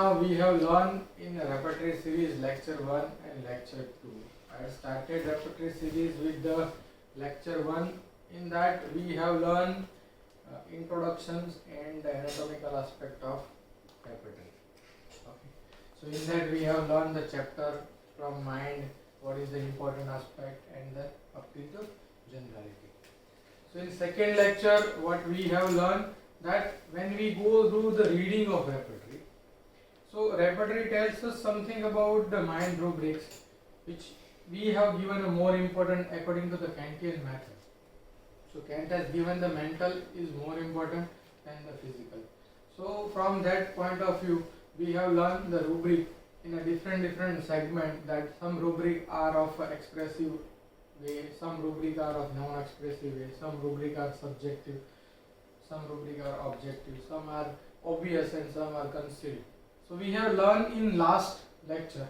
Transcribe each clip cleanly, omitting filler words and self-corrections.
now we have learned in Repertory series lecture 1 and lecture 2. I started Repertory series with the lecture 1. In that we have learned introductions and the anatomical aspect of Repertory. Okay. So in that we have learned the chapter from mind, what is the important aspect, and the up to the generality. So in second lecture what we have learned, that when we go through the reading of Repertory, so Repertory tells us something about the mind rubrics, which we have given a more important according to the Kantian method. So Kant has given the mental is more important than the physical. So from that point of view, we have learned the rubric in a different segment, that some rubric are of expressive way, some rubric are of non-expressive way, some rubric are subjective, some rubric are objective, some are obvious and some are concealed. So we have learned in last lecture.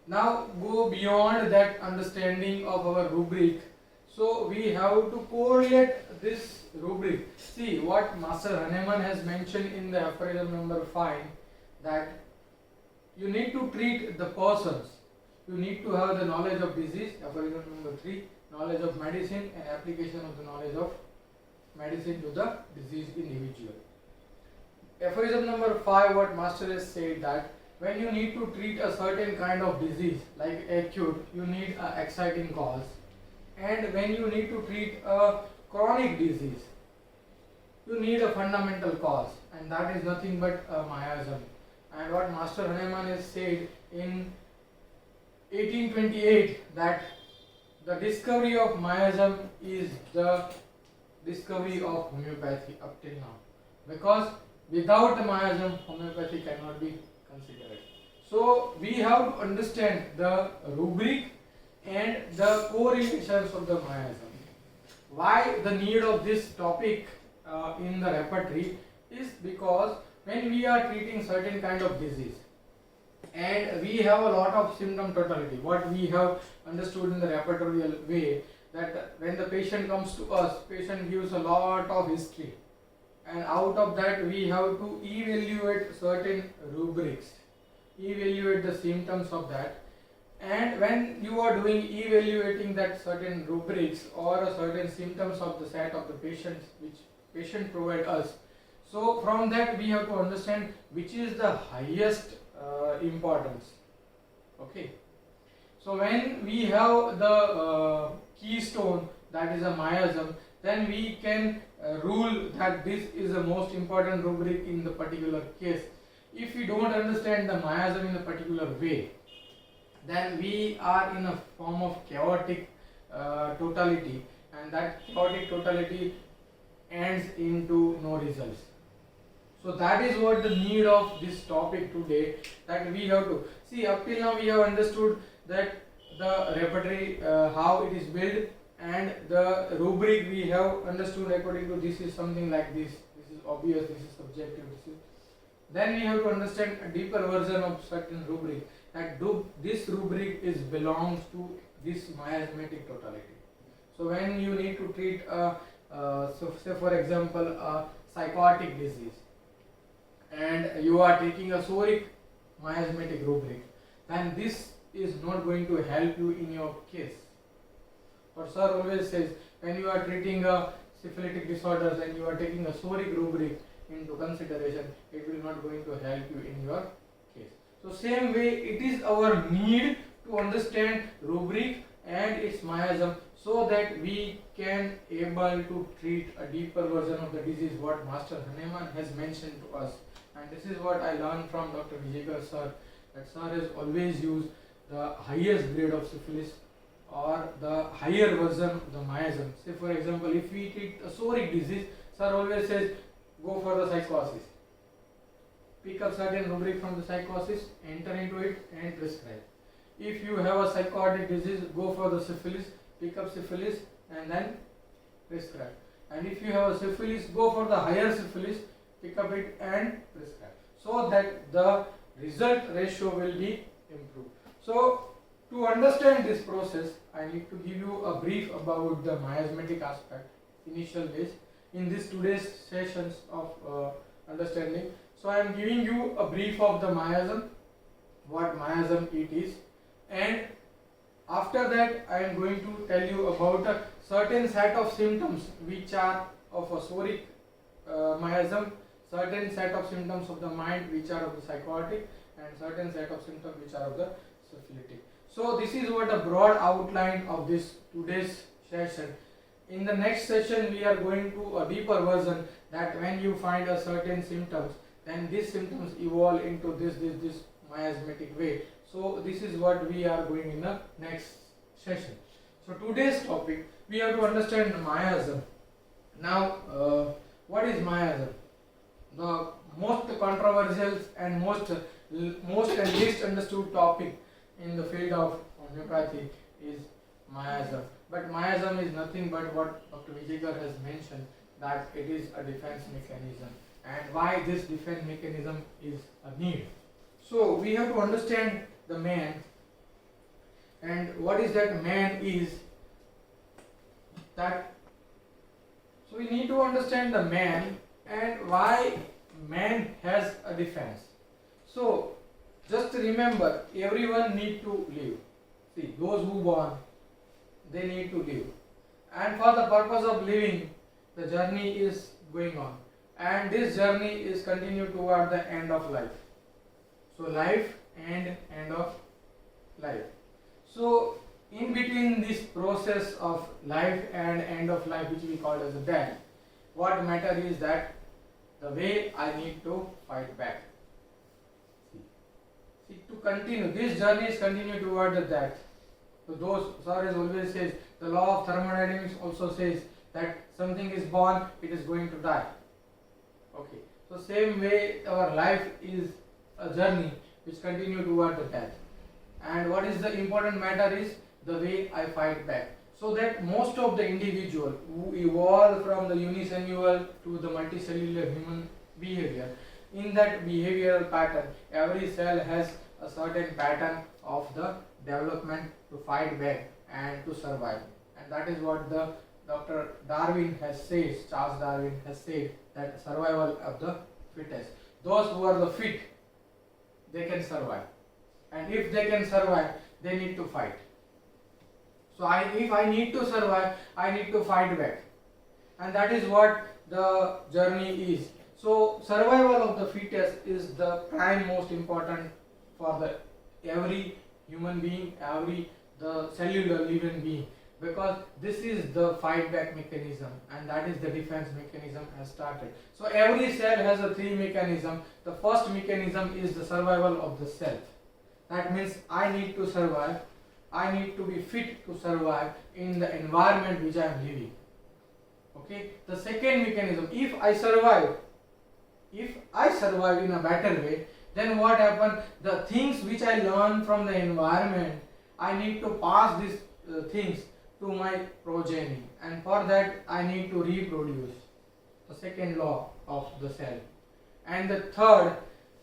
Now go beyond that understanding of our rubric. So we have to correlate this rubric. See what Master Hahnemann has mentioned in the aphorism number 5, that you need to treat the persons. You need to have the knowledge of disease, aphorism number 3, knowledge of medicine and application of the knowledge of medicine to the diseased individual. Aphorism number 5, what Master has said, that when you need to treat a certain kind of disease like acute, you need an exciting cause, and when you need to treat a chronic disease, you need a fundamental cause, and that is nothing but a miasm. And what Master Hahnemann has said in 1828, that the discovery of miasm is the discovery of homeopathy up till now, because without the miasm, homeopathy cannot be considered. So we have to understand the rubric and the correlations of the miasm. Why the need of this topic in the repertory is because when we are treating certain kind of disease and we have a lot of symptom totality, what we have understood in the repertorial way, that when the patient comes to us, patient gives a lot of history, and out of that we have to evaluate certain rubrics, evaluate the symptoms of that. And when you are doing evaluating that certain rubrics or a certain symptoms of the set of the patients which patient provide us, so from that we have to understand which is the highest importance. Okay. So when we have the keystone, that is a miasm, then we can rule that this is the most important rubric in the particular case. If we don't understand the miasm in a particular way, then we are in a form of chaotic totality, and that chaotic totality ends into no results. So that is what the need of this topic today, that we have to see. Up till now we have understood that the repertory, how it is built, and the rubric we have understood according to this is something like this is obvious, this is subjective, then we have to understand a deeper version of certain rubric, that this rubric is belongs to this miasmatic totality. So when you need to treat so say for example a psychotic disease, and you are taking a psoric miasmatic rubric, then this is not going to help you in your case. But sir always says, when you are treating a syphilitic disorders and you are taking a psoric rubric into consideration, it will not going to help you in your case. So same way, it is our need to understand rubric and its miasm, so that we can able to treat a deeper version of the disease, what Master Hahnemann has mentioned to us. And this is what I learned from Dr. Vijayakar sir, that sir has always used the highest grade of syphilis or the higher version of the miasm. Say for example, if we treat a psoric disease, sir always says go for the psychosis. Pick up certain rubric from the psychosis, enter into it and prescribe. If you have a psychotic disease, go for the syphilis, pick up syphilis and then prescribe. And if you have a syphilis, go for the higher syphilis, pick up it and prescribe, so that the result ratio will be improved. So to understand this process, I need to give you a brief about the miasmatic aspect, initial ways, in this today's sessions of understanding. So I am giving you a brief of the miasm, what miasm it is, and after that I am going to tell you about a certain set of symptoms which are of a soric miasm, certain set of symptoms of the mind which are of the psychotic, and certain set of symptoms which are of the syphilitic. So this is what a broad outline of this today's session. In the next session we are going to a deeper version, that when you find a certain symptoms, then these symptoms evolve into this miasmatic way. So this is what we are going in the next session. So today's topic, we have to understand miasm. Now what is miasm? The most controversial and most and least understood topic in the field of homeopathy is miasm. But miasm is nothing but what Dr. Vijaygar has mentioned, that it is a defense mechanism, and why this defense mechanism is a need. So we have to understand the man, and what is that man is that. So we need to understand the man and why man has a defense. So just remember, everyone need to live. See, those who born, they need to live, and for the purpose of living, the journey is going on, and this journey is continued toward the end of life. So life and end of life. So in between this process of life and end of life, which we call as a death, what matter is that the way I need to fight back. See, to continue, this journey is continue toward the death. So those, Sir always says, the law of thermodynamics also says that something is born, it is going to die. Okay. So same way our life is a journey which continue toward the death. And what is the important matter is the way I fight back. So that most of the individual who evolve from the unicellular to the multicellular human behavior, in that behavioral pattern, every cell has a certain pattern of the development to fight back and to survive. And that is what the Dr. Darwin has said, Charles Darwin has said, that survival of the fittest. Those who are the fit, they can survive. And if they can survive, they need to fight. So if I need to survive, I need to fight back. And that is what the journey is. So survival of the fittest is the prime most important for the every human being, the cellular living being, because this is the fight back mechanism, and that is the defense mechanism has started. So every cell has a three mechanism. The first mechanism is the survival of the self. That means I need to survive. I need to be fit to survive in the environment which I am living. Okay. The second mechanism, if I survive in a better way, then what happens? The things which I learn from the environment, I need to pass these things to my progeny, and for that I need to reproduce. The second law of the cell. And the third,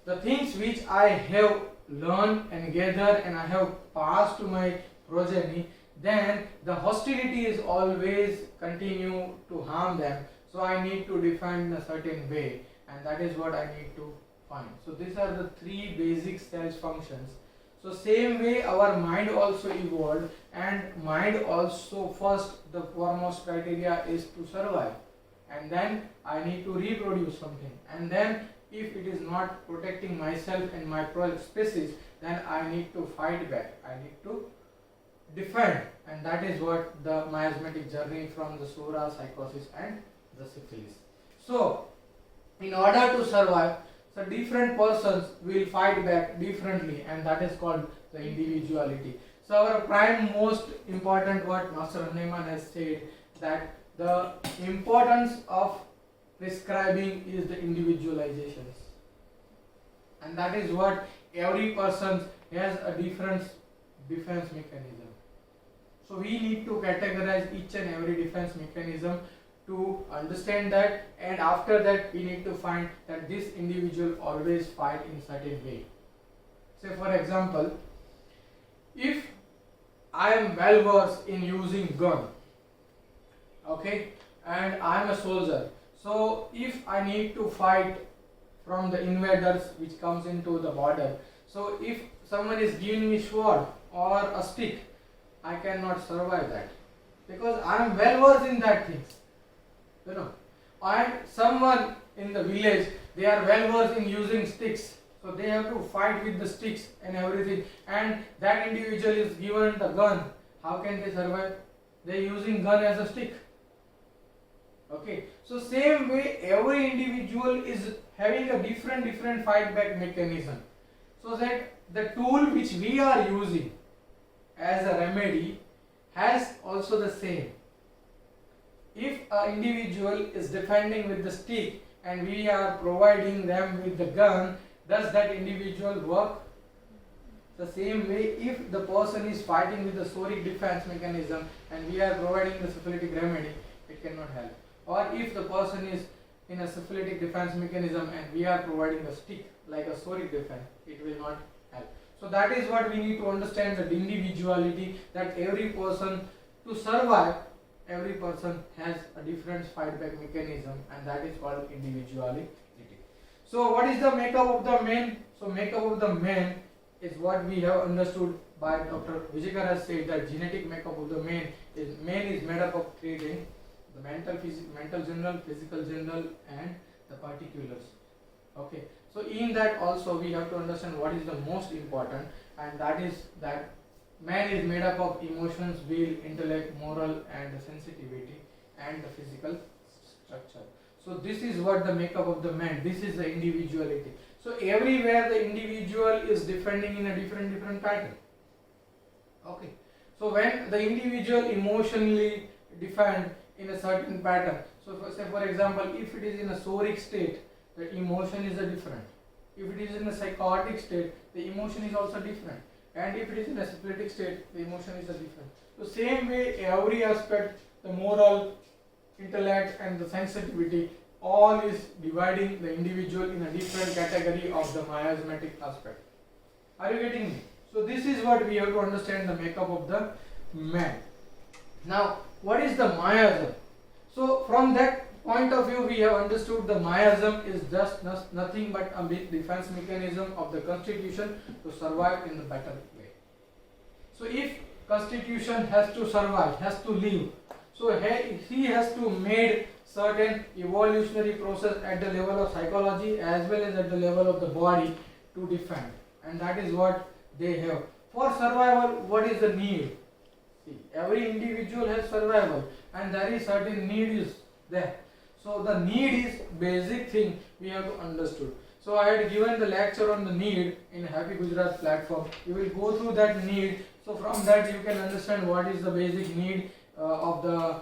the things which I have learned and gathered and I have passed to my progeny, then the hostility is always continue to harm them. So I need to defend a certain way, and that is what I need to find. So these are the three basic cell functions. So same way our mind also evolved, and mind also first the foremost criteria is to survive, and then I need to reproduce something, and then if it is not protecting myself and my species, then I need to fight back, I need to defend, and that is what the miasmatic journey from the Sura, psychosis and the syphilis. So in order to survive, so different persons will fight back differently, and that is called the individuality. So our prime most important, what Master Hahnemann has said, that the importance of prescribing is the individualizations, and that is what every person has a different defense mechanism. So we need to categorize each and every defense mechanism to understand that, and after that we need to find that this individual always fight in certain way. Say for example, if I am well versed in using gun, okay, and I am a soldier, so if I need to fight from the invaders which comes into the border. So if someone is giving me sword or a stick, I cannot survive that because I am well versed in that things, you know. And someone in the village, they are well versed in using sticks, so they have to fight with the sticks and everything, and that individual is given the gun. How can they survive? They are using gun as a stick. Okay, so same way every individual is having a different fight back mechanism, so that the tool which we are using as a remedy has also the same. If an individual is defending with the stick and we are providing them with the gun, does that individual work? The same way, if the person is fighting with the soric defense mechanism and we are providing the syphilitic remedy, it cannot help. Or if the person is in a syphilitic defense mechanism and we are providing a stick like a soric defense, it will not help. So that is what we need to understand, that individuality, that every person, to survive, every person has a different fight back mechanism, and that is called individuality. So what is the makeup of the man? So makeup of the man is what we have understood by Dr. Vijayakar has said, that genetic makeup of the man is made up of three things: the mental general, physical general, and the particulars. Okay, so in that also we have to understand what is the most important, and that is that man is made up of emotions, will, intellect, moral, and the sensitivity, and the physical structure. So this is what the makeup of the man, this is the individuality. So everywhere the individual is defending in a different pattern. Okay, so when the individual emotionally defend in a certain pattern, so for example, if it is in a soric state, the emotion is a different. If it is in a psychotic state, the emotion is also different. And if it is in a syphilitic state, the emotion is a different. So same way, every aspect, the moral, intellect, and the sensitivity, all is dividing the individual in a different category of the miasmatic aspect. Are you getting me? So this is what we have to understand, the makeup of the man. Now, what is the miasm? So from that point of view, we have understood the miasm is just nothing but a defense mechanism of the constitution to survive in the better way. So if constitution has to survive, has to live, so he has to made certain evolutionary process at the level of psychology as well as at the level of the body to defend, and that is what they have. For survival, what is the need? See, every individual has survival, and there is certain need is there. So the need is basic thing we have to understood. So I had given the lecture on the need in Happy Gujarat platform. You will go through that need. So from that you can understand what is the basic need of the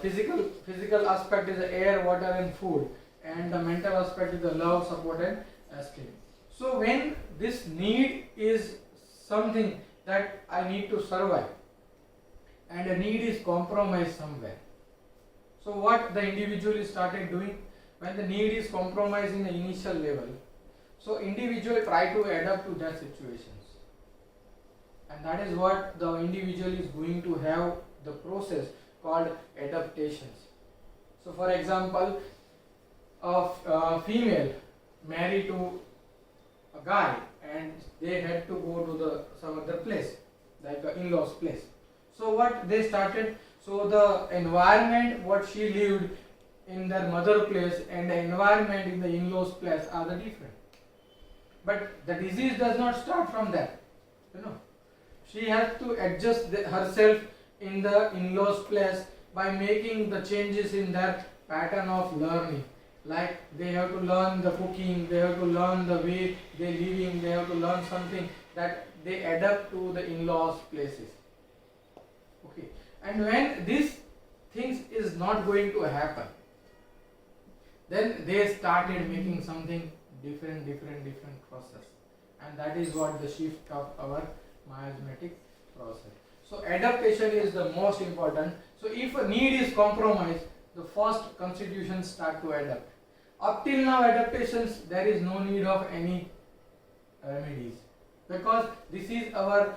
physical aspect is the air, water, and food, and the mental aspect is the love, support, and esteem. So when this need is something that I need to survive, and a need is compromised somewhere. So what the individual started doing when the need is compromised in the initial level, so individual try to adapt to that situations, and that is what the individual is going to have the process called adaptations. So for example, a female married to a guy and they had to go to some other place, like an in-laws place. So what they started, so the environment what she lived in their mother place and the environment in the in-laws place are the different. But the disease does not start from that. She has to adjust herself in the in-laws place by making the changes in their pattern of learning. Like they have to learn the cooking, they have to learn the way they living, they have to learn something that they adapt to the in-laws places. Okay, and when these things is not going to happen, then they started making something different process, and that is what the shift of our miasmatic process. So adaptation is the most important. So if a need is compromised, the first constitutions start to adapt. Up till now adaptations, there is no need of any remedies, because this is our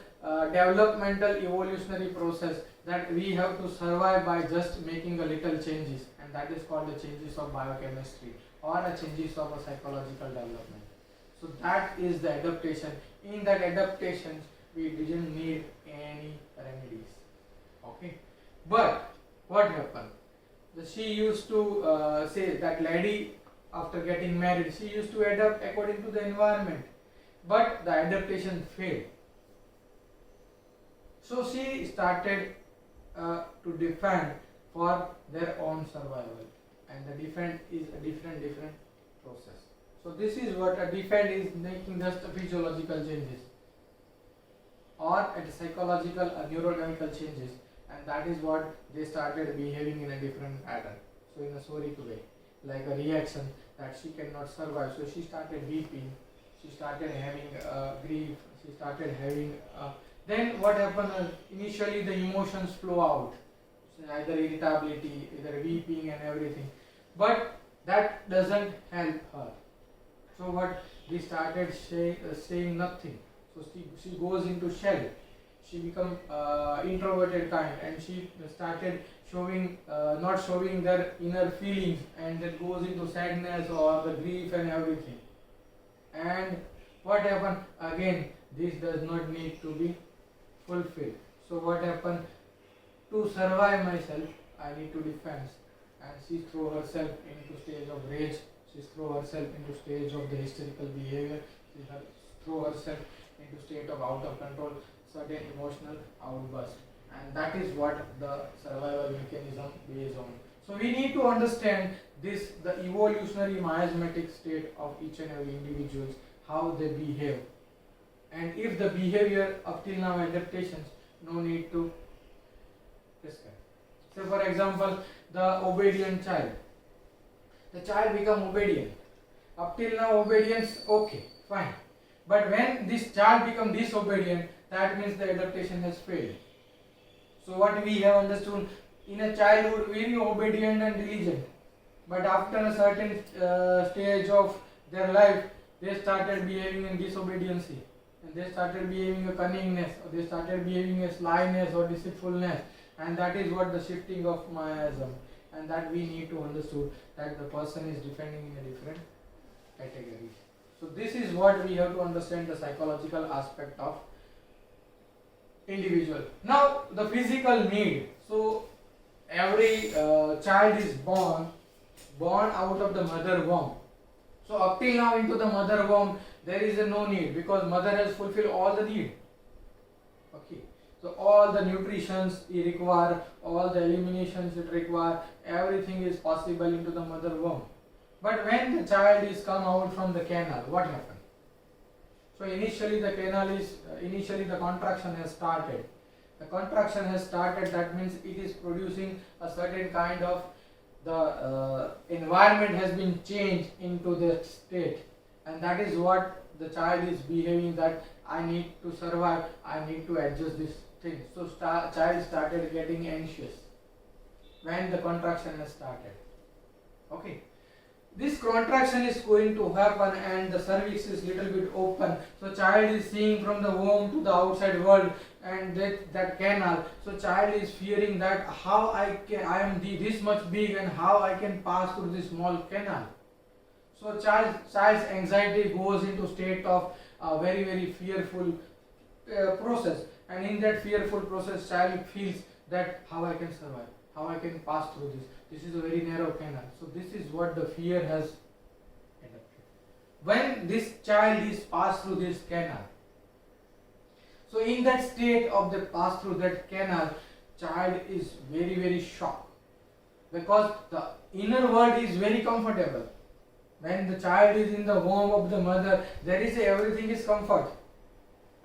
developmental evolutionary process that we have to survive by just making a little changes, and that is called the changes of biochemistry or a changes of a psychological development. So that is the adaptation. In that adaptation we didn't need any remedies. Okay, but what happened? She used to say that lady, after getting married, she used to adapt according to the environment, but the adaptation failed. So she started to defend for their own survival, and the defend is a different process. So this is what a defend is, making just a physiological changes or at psychological or neurochemical changes, and that is what they started behaving in a different pattern. So in a soric way, like a reaction that she cannot survive. So she started weeping, she started having grief, she started having then what happened, initially the emotions flow out, so either irritability, either weeping and everything, but that doesn't help her. So what, we started saying nothing. So she goes into shell, she become introverted kind, and she started showing not showing their inner feelings, and that goes into sadness or the grief and everything. And what happened again, this does not need to be fulfilled. So what happened, to survive myself I need to defend, and she throw herself into stage of rage, she throw herself into stage of the hysterical behavior, she throw herself into state of out of control, certain emotional outburst, and that is what the survival mechanism based on. So we need to understand this, the evolutionary miasmatic state of each and every individual, how they behave, and if the behavior up till now adaptations, no need to prescribe. So for example, the obedient child, the child become obedient. Up till now obedience, okay, fine. But when this child become disobedient, that means the adaptation has failed. So what we have understood, in a childhood very obedient and diligent, but after a certain stage of their life, they started behaving in disobedience, and they started behaving a cunningness, or they started behaving a slyness or deceitfulness, and that is what the shifting of miasm, and that we need to understand that the person is defending in a different category. So this is what we have to understand, the psychological aspect of individual. Now the physical need. So every child is born out of the mother womb. So up till now into the mother womb there is no need, because mother has fulfilled all the need. Okay. So all the nutritions it require, all the eliminations it require, everything is possible into the mother womb. But when the child is come out from the canal, what happened? So initially the canal is, initially the contraction has started. The contraction has started, that means it is producing a certain kind of, the environment has been changed into the state, and that is what the child is behaving, that I need to survive, I need to adjust this thing. So child started getting anxious when the contraction has started. Okay. This contraction is going to happen and the cervix is little bit open. So child is seeing from the womb to the outside world and that canal. So child is fearing that how I am this much big and how I can pass through this small canal. So child's anxiety goes into state of a very fearful process, and in that fearful process child feels that how I can survive, how I can pass through this. This is a very narrow canal. So this is what the fear has adapted. When this child is passed through this canal, so in that state of the pass through that canal, child is very shocked, because the inner world is very comfortable. When the child is in the womb of the mother, there is everything is comfort,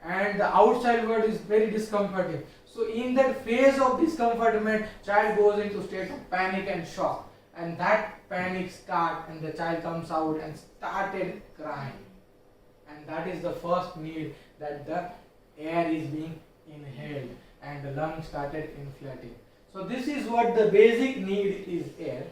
and the outside world is very discomforting. So in that phase of discomfortment, child goes into state of panic and shock, and that panic starts and the child comes out and started crying, and that is the first need, that the air is being inhaled and the lungs started inflating. So this is what the basic need is, air.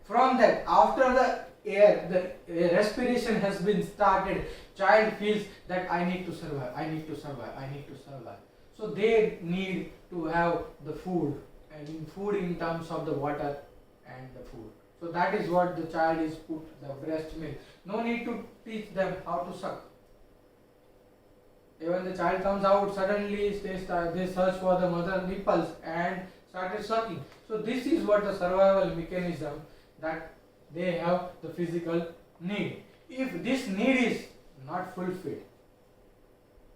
From that, after the air, the respiration has been started, child feels that I need to survive, I need to survive, I need to survive. So they need to have the food, and in food in terms of the water and the food. So that is what the child is put the breast milk. No need to teach them how to suck. When the child comes out, suddenly they search for the mother nipples and started sucking. So this is what the survival mechanism that they have the physical need. If this need is not fulfilled,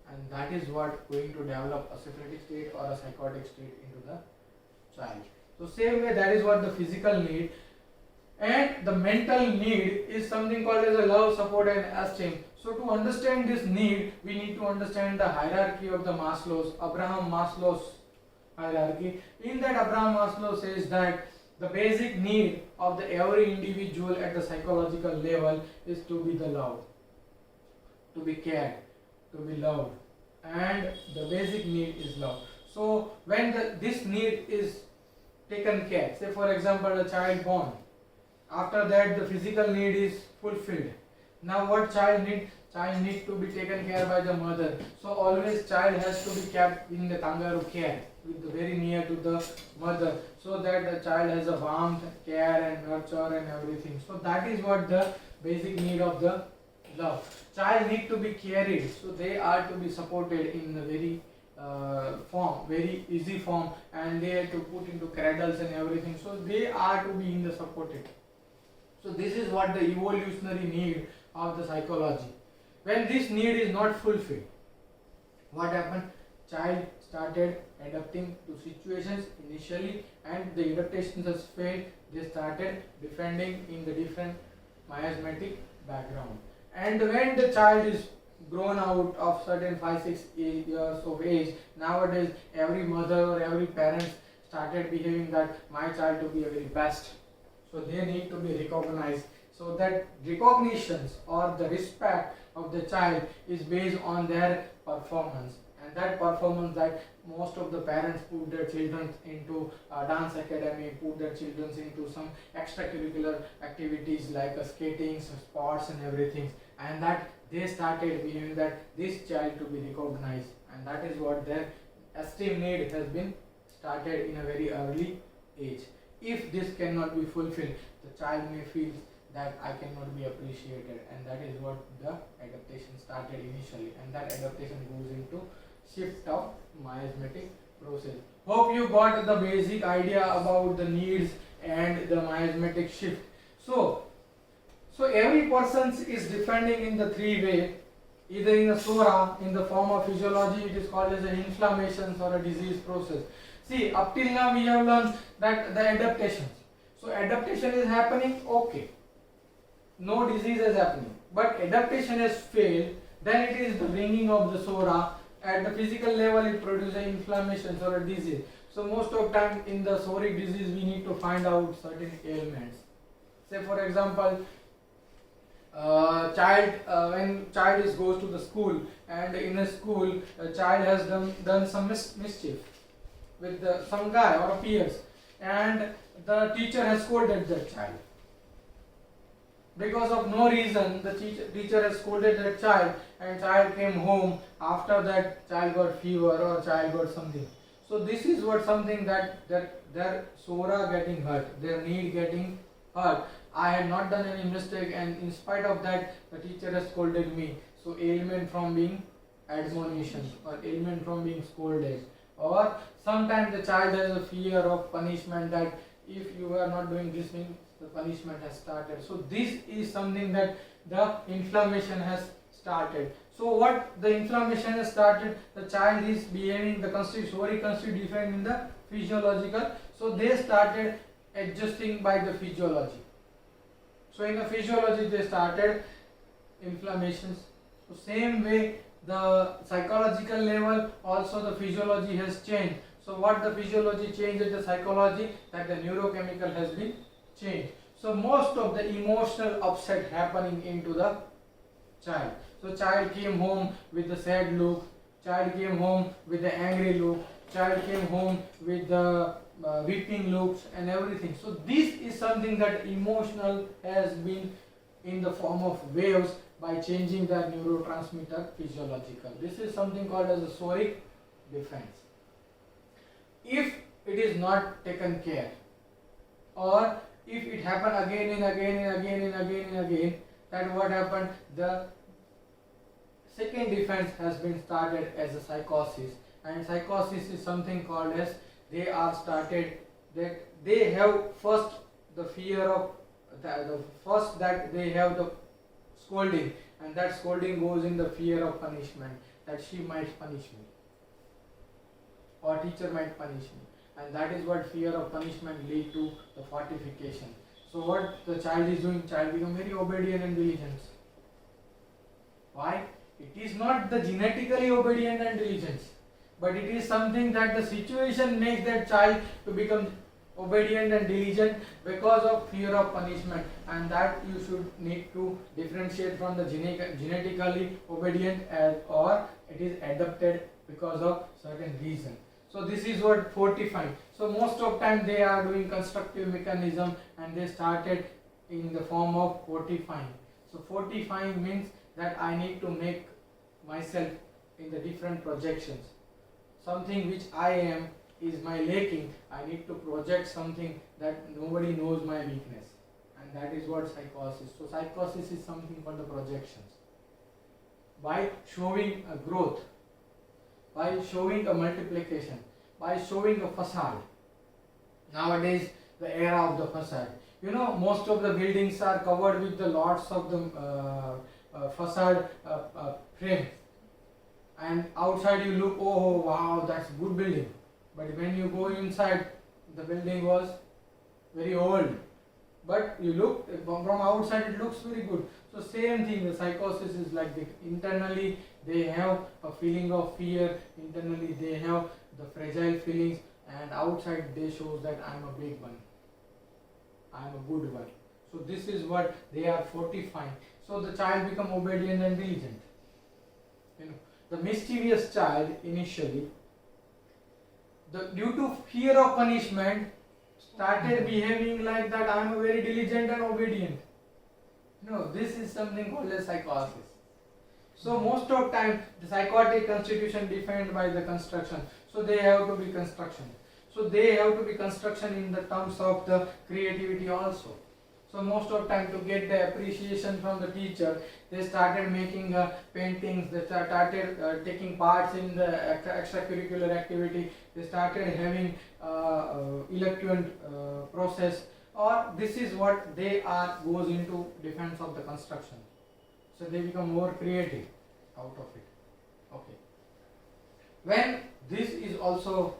and that is what going to develop a syphilitic state or a psychotic state into the child. So same way, that is what the physical need. And the mental need is something called as a love, support and esteem. So to understand this need, we need to understand the hierarchy of the Abraham Maslow's hierarchy. In that, Abraham Maslow says that the basic need of the every individual at the psychological level is to be the loved, to be cared, to be loved, and the basic need is love. So when this need is taken care, say for example a child born, after that the physical need is fulfilled. Now what child need? Child need to be taken care by the mother. So always child has to be kept in the kangaroo care, with the very near to the mother, so that the child has a warmth, care and nurture and everything. So that is what the basic need of the love. Child need to be carried, so they are to be supported in a very very easy form, and they are to put into cradles and everything. So they are to be in the supported. So this is what the evolutionary need of the psychology. When this need is not fulfilled, what happened? Child started adapting to situations initially, and the adaptations has failed. They started defending in the different miasmatic background. And when the child is grown out of certain 5-6 years of age, nowadays every mother or every parent started behaving that my child to be a very best. So they need to be recognized. So that recognitions or the respect of the child is based on their performance, and that performance that most of the parents put their children into dance academy, put their children into some extracurricular activities like skating, sports and everything, and that they started behaving that this child to be recognized, and that is what their esteem need has been started in a very early age. If this cannot be fulfilled, the child may feel that I cannot be appreciated, and that is what the adaptation started initially, and that adaptation goes into shift of miasmatic process. Hope you got the basic idea about the needs and the miasmatic shift. So every person is defending in the three way, either in a sora, in the form of physiology, it is called as an inflammation or a disease process. See, up till now we have learned that the adaptations. So adaptation is happening, okay. No disease is happening. But adaptation has failed, then it is the bringing of the sora. At the physical level, it produces inflammation or a disease. So most of time in the psoric disease, we need to find out certain ailments. Say for example, when child goes to the school, and in a school, a child has done some mischief with some guy or peers, and the teacher has scolded that child. Because of no reason, the teacher has scolded that child, and child came home. After that, child got fever or child got something. So this is what something that their sora getting hurt, their need getting hurt. I had not done any mistake, and in spite of that, the teacher has scolded me. So ailment from being admonition, or ailment from being scolded, or sometimes the child has a fear of punishment, that if you are not doing this thing, the punishment has started. So this is something that the inflammation has started. So what the inflammation has started, the child is behaving, the soric constitute different in the physiological. So they started adjusting by the physiology. So in the physiology they started inflammations. So same way the psychological level also the physiology has changed. So what the physiology changed in the psychology, that the neurochemical has been changed. So most of the emotional upset happening into the child. So child came home with the sad look, child came home with the angry look, child came home with the weeping looks and everything. So this is something that emotional has been in the form of waves by changing the neurotransmitter physiological. This is something called as a soric defense. If it is not taken care, or if it happen again and again and again and again and again, then what happened? The second defense has been started as a psychosis, and psychosis is something called as they are started that they have first the fear of the first that they have the scolding, and that scolding goes in the fear of punishment, that she might punish me or teacher might punish me, and that is what fear of punishment lead to the fortification. So what the child is doing, child become very obedient and diligent. Why? It is not the genetically obedient and diligent, but it is something that the situation makes that child to become obedient and diligent because of fear of punishment, and that you should need to differentiate from the genetically obedient or it is adopted because of certain reason. So this is what fortifying. So most of time they are doing constructive mechanism, and they started in the form of fortifying. So fortifying means that I need to make myself in the different projections. Something which I am is my lacking, I need to project something that nobody knows my weakness, and that is what psychosis. So psychosis is something for the projections. By showing a growth, by showing a multiplication, by showing a facade. Nowadays the era of the facade, you know, most of the buildings are covered with the lots of the facade frames, and outside you look, oh wow, that's good building, but when you go inside, the building was very old, but you look from outside, it looks very good. So same thing, the psychosis is like this. Internally they have a feeling of fear, internally they have the fragile feelings, and outside they shows that I am a big one, I am a good one. So this is what they are fortifying. So the child become obedient and diligent. You know, the mischievous child initially, due to fear of punishment, started behaving like that I am a very diligent and obedient. No, this is something called as psychosis. So most of time the psychotic constitution defined by the construction. So they have to be construction. So they have to be construction in the terms of the creativity also. So most of time to get the appreciation from the teacher, they started making paintings, they started taking parts in the extracurricular activity, they started having eloquent process, or this is what they are goes into defense of the construction. So they become more creative out of it. Okay. When this is also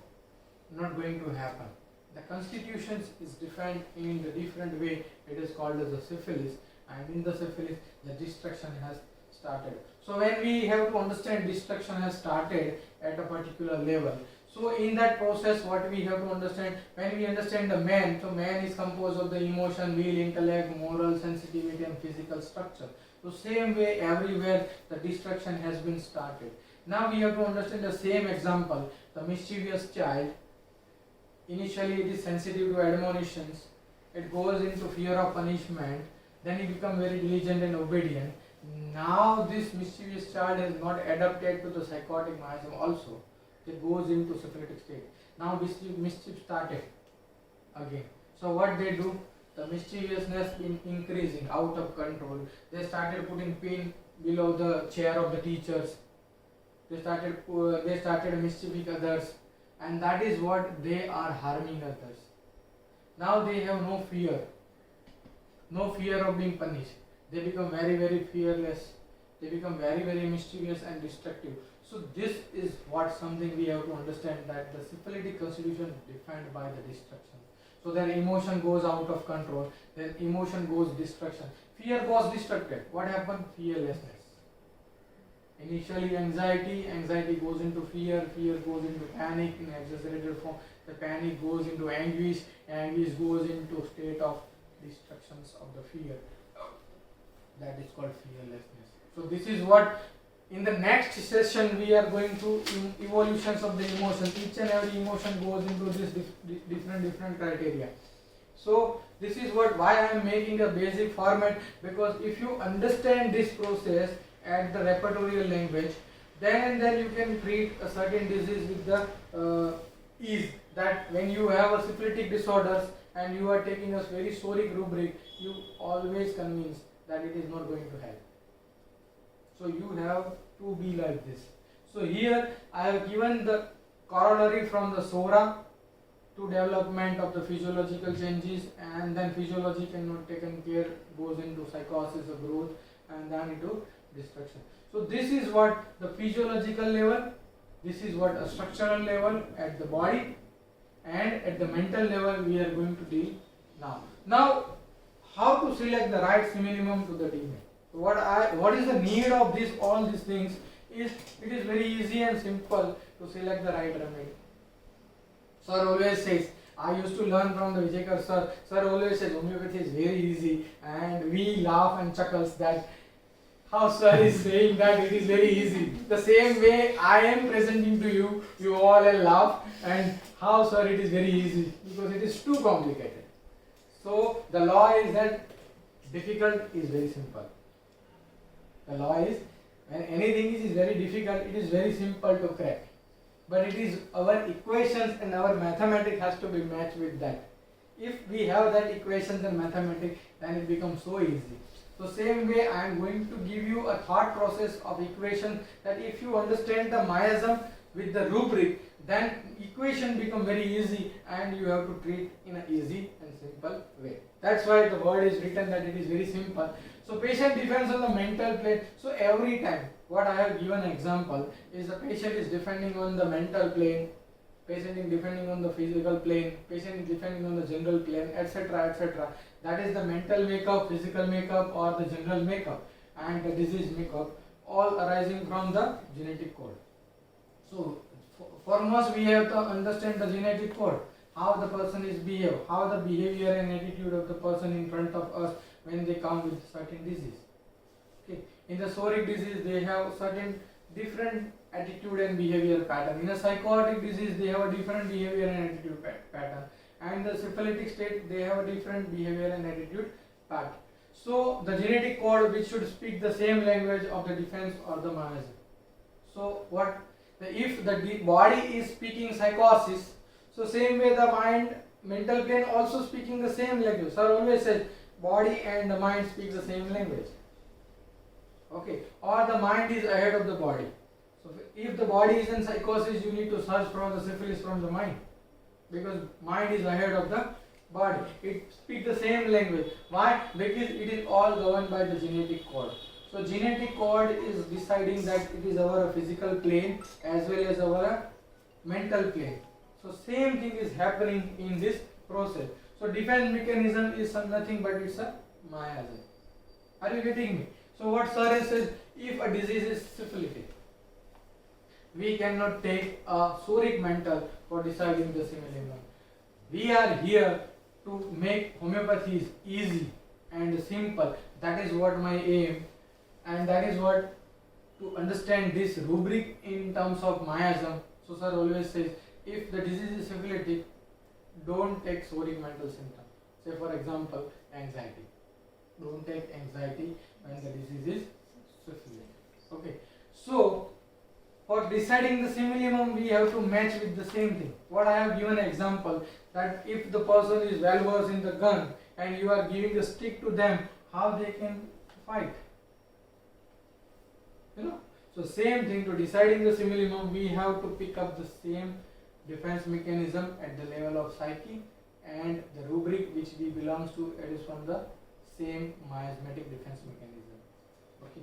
not going to happen, the constitutions is defined in the different way. It is called as a syphilis, and in the syphilis the destruction has started. So when we have to understand destruction has started at a particular level, so in that process what we have to understand, when we understand the man, so man is composed of the emotion, will, intellect, moral, sensitivity and physical structure. So same way everywhere the destruction has been started. Now we have to understand the same example, the mischievous child. Initially it is sensitive to admonitions, it goes into fear of punishment, then he becomes very diligent and obedient. Now this mischievous child has not adapted to the psychotic miasm also, it goes into syphilitic state. Now mischief started again. So what they do, the mischievousness in increasing out of control, they started putting pin below the chair of the teachers, they started mischieving others, and that is what they are harming others. Now they have no fear of being punished. They become very, very fearless. They become very, very mischievous and destructive. So this is what something we have to understand, that the syphilitic constitution is defined by the destruction. So their emotion goes out of control, their emotion goes destruction. Fear goes destructed. What happened? Fearlessness. Initially anxiety goes into fear goes into panic in exaggerated form, the panic goes into anguish goes into state of destructions of the fear. That is called fearlessness. So this is what in the next session we are going to evolutions of the emotion. Each and every emotion goes into this different criteria. So this is why I am making a basic format, because if you understand this process at the repertory language, then and then you can treat a certain disease with the ease. That when you have a syphilitic disorders and you are taking a very soric rubric, you always convince that it is not going to help. So you have to be like this. So here I have given the corollary from the SORA to development of the physiological changes, and then physiology cannot taken care, goes into psychosis or growth, and then into destruction. So this is what the physiological level, this is what a structural level at the body, and at the mental level we are going to deal now. Now, how to select the right simillimum to the demon? What is the need of this all these things is, it is very easy and simple to select the right remedy. Sir always says, I used to learn from the Vijayakar sir. Sir always says homeopathy is very easy, and we laugh and chuckles that how sir is saying that it is very easy. The same way I am presenting to you, you all will laugh, and how sir it is very easy, because it is too complicated. So the law is that difficult is very simple. The law is when anything is very difficult, it is very simple to crack. But it is our equations and our mathematics has to be matched with that. If we have that equations and mathematics, then it becomes so easy. So same way I am going to give you a thought process of equation, that if you understand the miasm with the rubric, then equation become very easy and you have to treat in an easy and simple way. That's why the word is written that it is very simple. So patient defends on the mental plane. So every time what I have given example is the patient is defending on the mental plane, patient is defending on the physical plane, patient is defending on the general plane, etc., etc. That is the mental makeup, physical makeup, or the general makeup, and the disease makeup, all arising from the genetic code. So foremost we have to understand the genetic code, how the person is behave, how the behavior and attitude of the person in front of us when they come with certain disease. Okay. In the psoriatic disease they have certain different attitude and behavior pattern. In a psychotic disease they have a different behavior and attitude pattern. And the syphilitic state they have a different behavior and attitude pattern. So the genetic code which should speak the same language of the defense or the miasm. So what if the body is speaking psychosis, so same way the mind mental plane also speaking the same language. Sir always says body and the mind speak the same language. Okay, or the mind is ahead of the body. So if the body is in psychosis, you need to search from the syphilis from the mind, because mind is ahead of the body. It speaks the same language. Why? Because it is all governed by the genetic code. So genetic code is deciding that it is our physical plane as well as our mental plane. So same thing is happening in this process. So defense mechanism is nothing but it's a miasm. Are you getting me? So what sir says, if a disease is syphilitic, we cannot take a soric mental for deciding the simillimum. We are here to make homeopathy easy and simple. That is what my aim, and that is what to understand this rubric in terms of miasm. So sir always says, if the disease is syphilitic, don't take soric mental symptom. Say for example, anxiety. Don't take anxiety when the disease is syphilitic. Okay. So for deciding the simillimum, we have to match with the same thing. What I have given an example, that if the person is well versed in the gun and you are giving a stick to them, how they can fight? You know. So same thing, to deciding the simillimum, we have to pick up the same defense mechanism at the level of psyche, and the rubric which we belongs to, it is from the same miasmatic defense mechanism. Okay.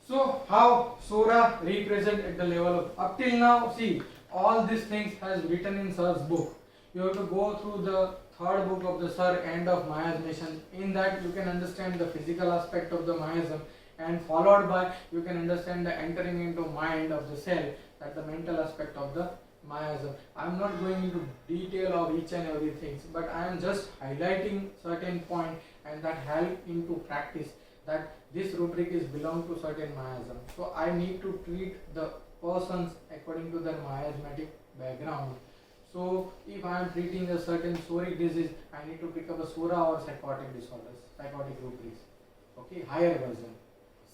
So how SORA represent at the level of, up till now, see, all these things has written in sir's book. You have to go through the third book of the sir, End of Miasmation. In that you can understand the physical aspect of the miasm, and followed by you can understand the entering into mind of the cell, that the mental aspect of the miasm. I am not going into detail of each and everything, but I am just highlighting certain point, and that help into practice, that this rubric is belong to certain miasm. So I need to treat the persons according to their miasmatic background. So if I am treating a certain psoriatic disease, I need to pick up a SORA or psychotic disorders, psychotic rubrics. Okay, higher version.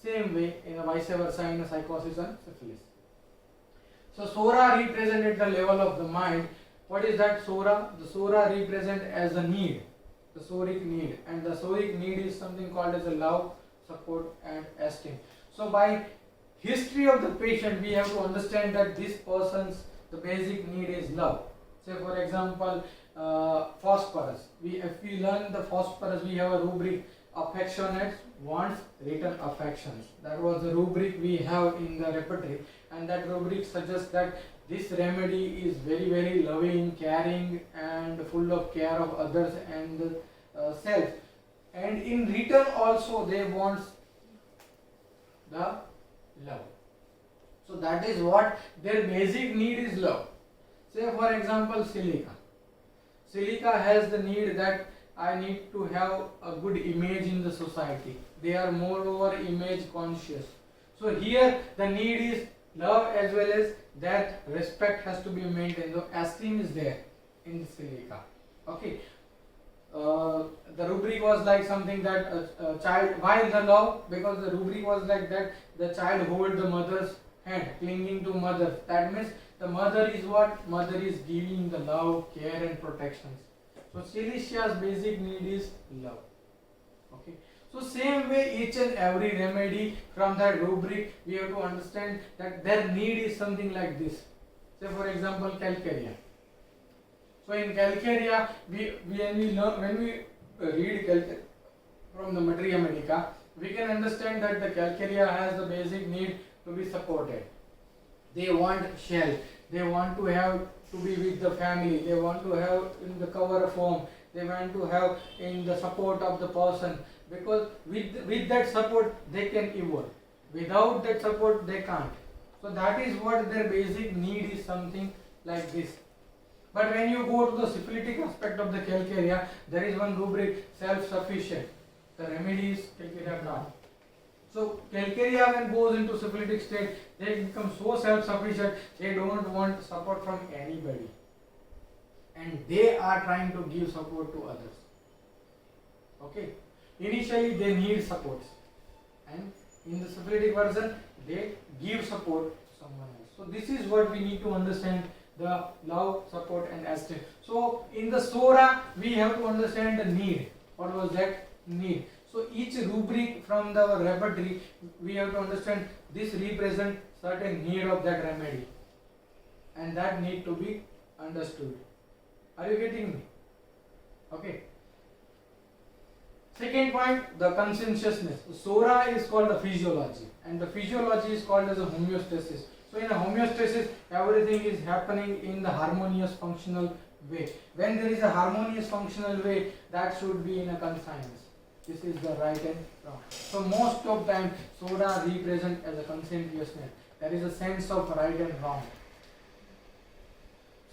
Same way in a vice versa in a psychosis and syphilis. So sora represented the level of the mind. What is that sora? The sora represent as a need, the soric need, and the soric need is something called as a love, support and esteem. So by history of the patient, we have to understand that this person's the basic need is love. Say for example, phosphorus. If we learn the phosphorus, we have a rubric: affectionate wants, return affections. That was the rubric we have in the repertory, and that rubric suggests that this remedy is very, very loving, caring, and full of care of others and self. And in return also they want the love. So that is what their basic need is, love. Say for example, silica. Silica has the need that I need to have a good image in the society. They are moreover image conscious. So here the need is love as well as that respect has to be maintained. So esteem is there in silica. Okay. The rubric was like something that a child, why the love? Because the rubric was like that the child hold the mother's hand, clinging to mother. That means the mother is what? Mother is giving the love, care and protections. So Silicia's basic need is love. Okay. So same way each and every remedy from that rubric, we have to understand that their need is something like this. Say for example, calcarea. So in calcarea, when we read calcarea from the Materia Medica, we can understand that the calcarea has the basic need to be supported. They want shell. They want to have to be with the family. They want to have in the cover of home. They want to have in the support of the person, because with that support they can evolve. Without that support they can't. So that is what their basic need is, something like this. But when you go to the syphilitic aspect of the calcarea, there is one rubric: self-sufficient. The remedy is calcarea down. So calcarea when goes into syphilitic state, they become so self-sufficient, they don't want support from anybody. And they are trying to give support to others. Okay. Initially they need supports. And in the syphilitic version, they give support to someone else. So this is what we need to understand: the love, support and esteem. So in the sora, we have to understand the need. What was that need? So each rubric from the repertory, we have to understand this represent certain need of that remedy, and that need to be understood. Are you getting me? Okay. Second point, the conscientiousness. Sora is called the physiology, and the physiology is called as a homeostasis. So in a homeostasis, everything is happening in the harmonious functional way. When there is a harmonious functional way, that should be in a conscience. This is the right and wrong. So most of time, sora represent as a conscientiousness. There is a sense of right and wrong.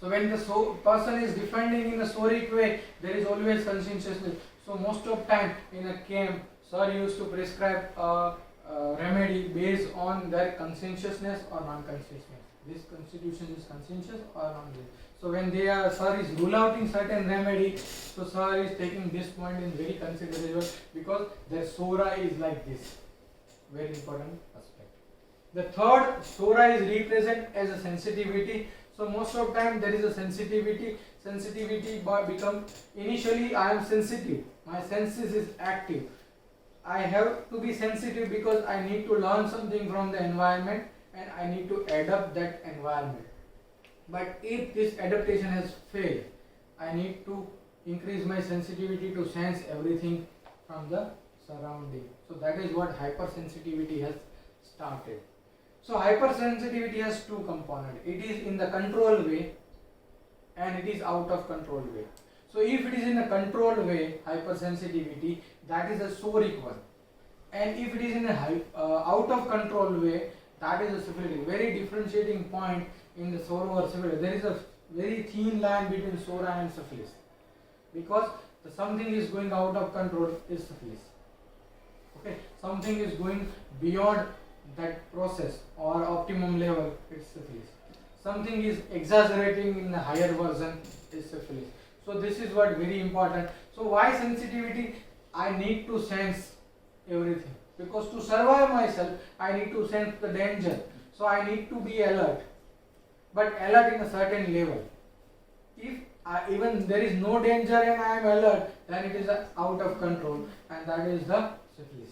So when the person is defending in a soric way, there is always conscientiousness. So most of time in a camp, sir used to prescribe a remedy based on their conscientiousness or non-conscientiousness. This constitution is conscientious or non-conscientious. So when sir is rule out in certain remedy, so sir is taking this point in very considerable, because their sora is like this. Very important aspect. The third, sora is represent as a sensitivity. So most of time there is a sensitivity. Sensitivity become, initially I am sensitive. My senses is active. I have to be sensitive because I need to learn something from the environment and I need to adapt that environment. But if this adaptation has failed, I need to increase my sensitivity to sense everything from the surrounding. So that is what hypersensitivity has started. So hypersensitivity has two components. It is in the control way and it is out of control way. So if it is in a control way, hypersensitivity, that is a soric one. And if it is in a out of control way, that is a syphilitic. Very differentiating point in the sora or syphilis. There is a very thin line between sora and syphilis, because something is going out of control is syphilis. Okay, something is going beyond that process or optimum level, it's syphilis. Something is exaggerating in the higher version is syphilis. So this is what very important. So why sensitivity? I need to sense everything. because to survive myself I need to sense the danger, so I need to be alert, but alert in a certain level. If even there is no danger and I am alert, then it is out of control, and that is the syphilis.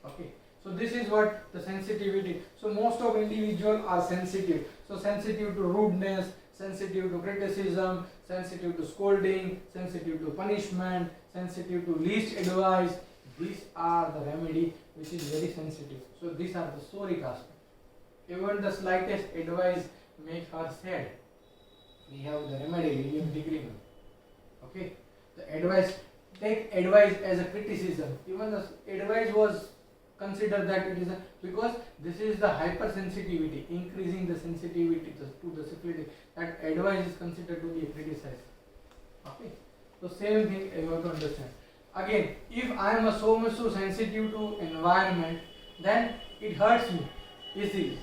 Okay, so this is what the sensitivity. So most of individuals are sensitive. So sensitive to rudeness, sensitive to criticism, sensitive to scolding, sensitive to punishment, sensitive to least advice. These are the remedy which is very sensitive. So these are the soric aspect. Even the slightest advice makes her sad. We have the remedy, William Degree. Okay, the advice, take advice as a criticism. Even the advice was considered that it is a, because this is the hypersensitivity, increasing the sensitivity to the syphilis. That advice is considered to be a criticism. Okay, so same thing you have to understand. Again, if I am so much so sensitive to environment, then it hurts me easily,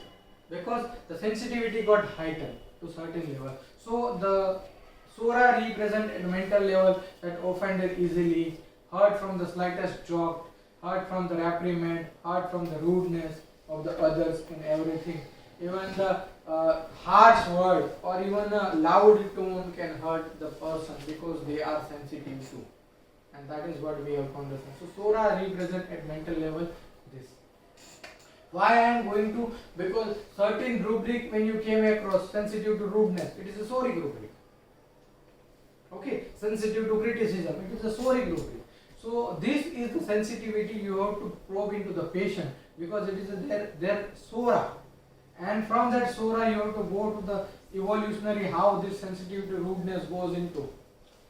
because the sensitivity got heightened to certain level. So the sora represent at mental level that offended easily, hurt from the slightest joke, hurt from the reprimand, hurt from the rudeness of the others in everything. Even the harsh word or even a loud tone can hurt the person because they are sensitive too. And that is what we have to understand. So sora represent at mental level this. Why I am going to? Because certain rubric, when you came across sensitive to rudeness, it is a soric rubric. Okay, sensitive to criticism, it is a soric rubric. So this is the sensitivity you have to probe into the patient, because it is their sora, and from that sora you have to go to the evolutionary how this sensitivity to rudeness goes into.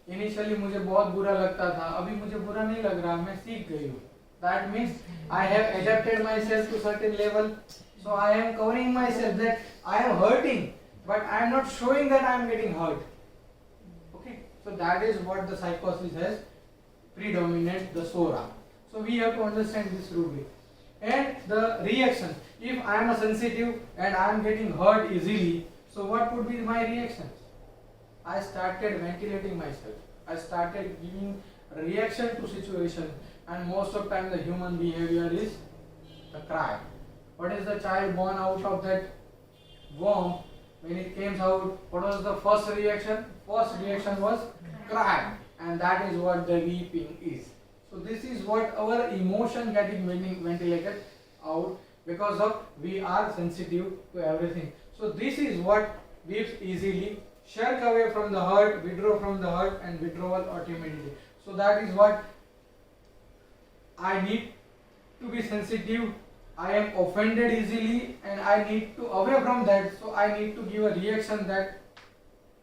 Initially मुझे बहुत बुरा लगता था, अभी मुझे बुरा नहीं लग रहा, मैं सीख गई हूँ. That means I have adapted myself to certain level. So I am covering myself that I am hurting, but I am not showing that I am getting hurt. Okay, so that is what the psychosis has predominant, the sora. So we have to understand this rubric. And the reaction. If I am a sensitive and I am getting hurt easily, so what would be my reactions? I started ventilating myself. I started giving reaction to situation, and most of time the human behavior is the cry. What is the child born out of that womb? When it came out, what was the first reaction? First reaction was cry, and that is what the weeping is. So this is what our emotion getting ventilated out, because of we are sensitive to everything. So this is what weeps easily, shirk away from the hurt, withdraw from the hurt, and withdrawal or timidity. So that is what I need to be sensitive. I am offended easily and I need to away from that. So I need to give a reaction that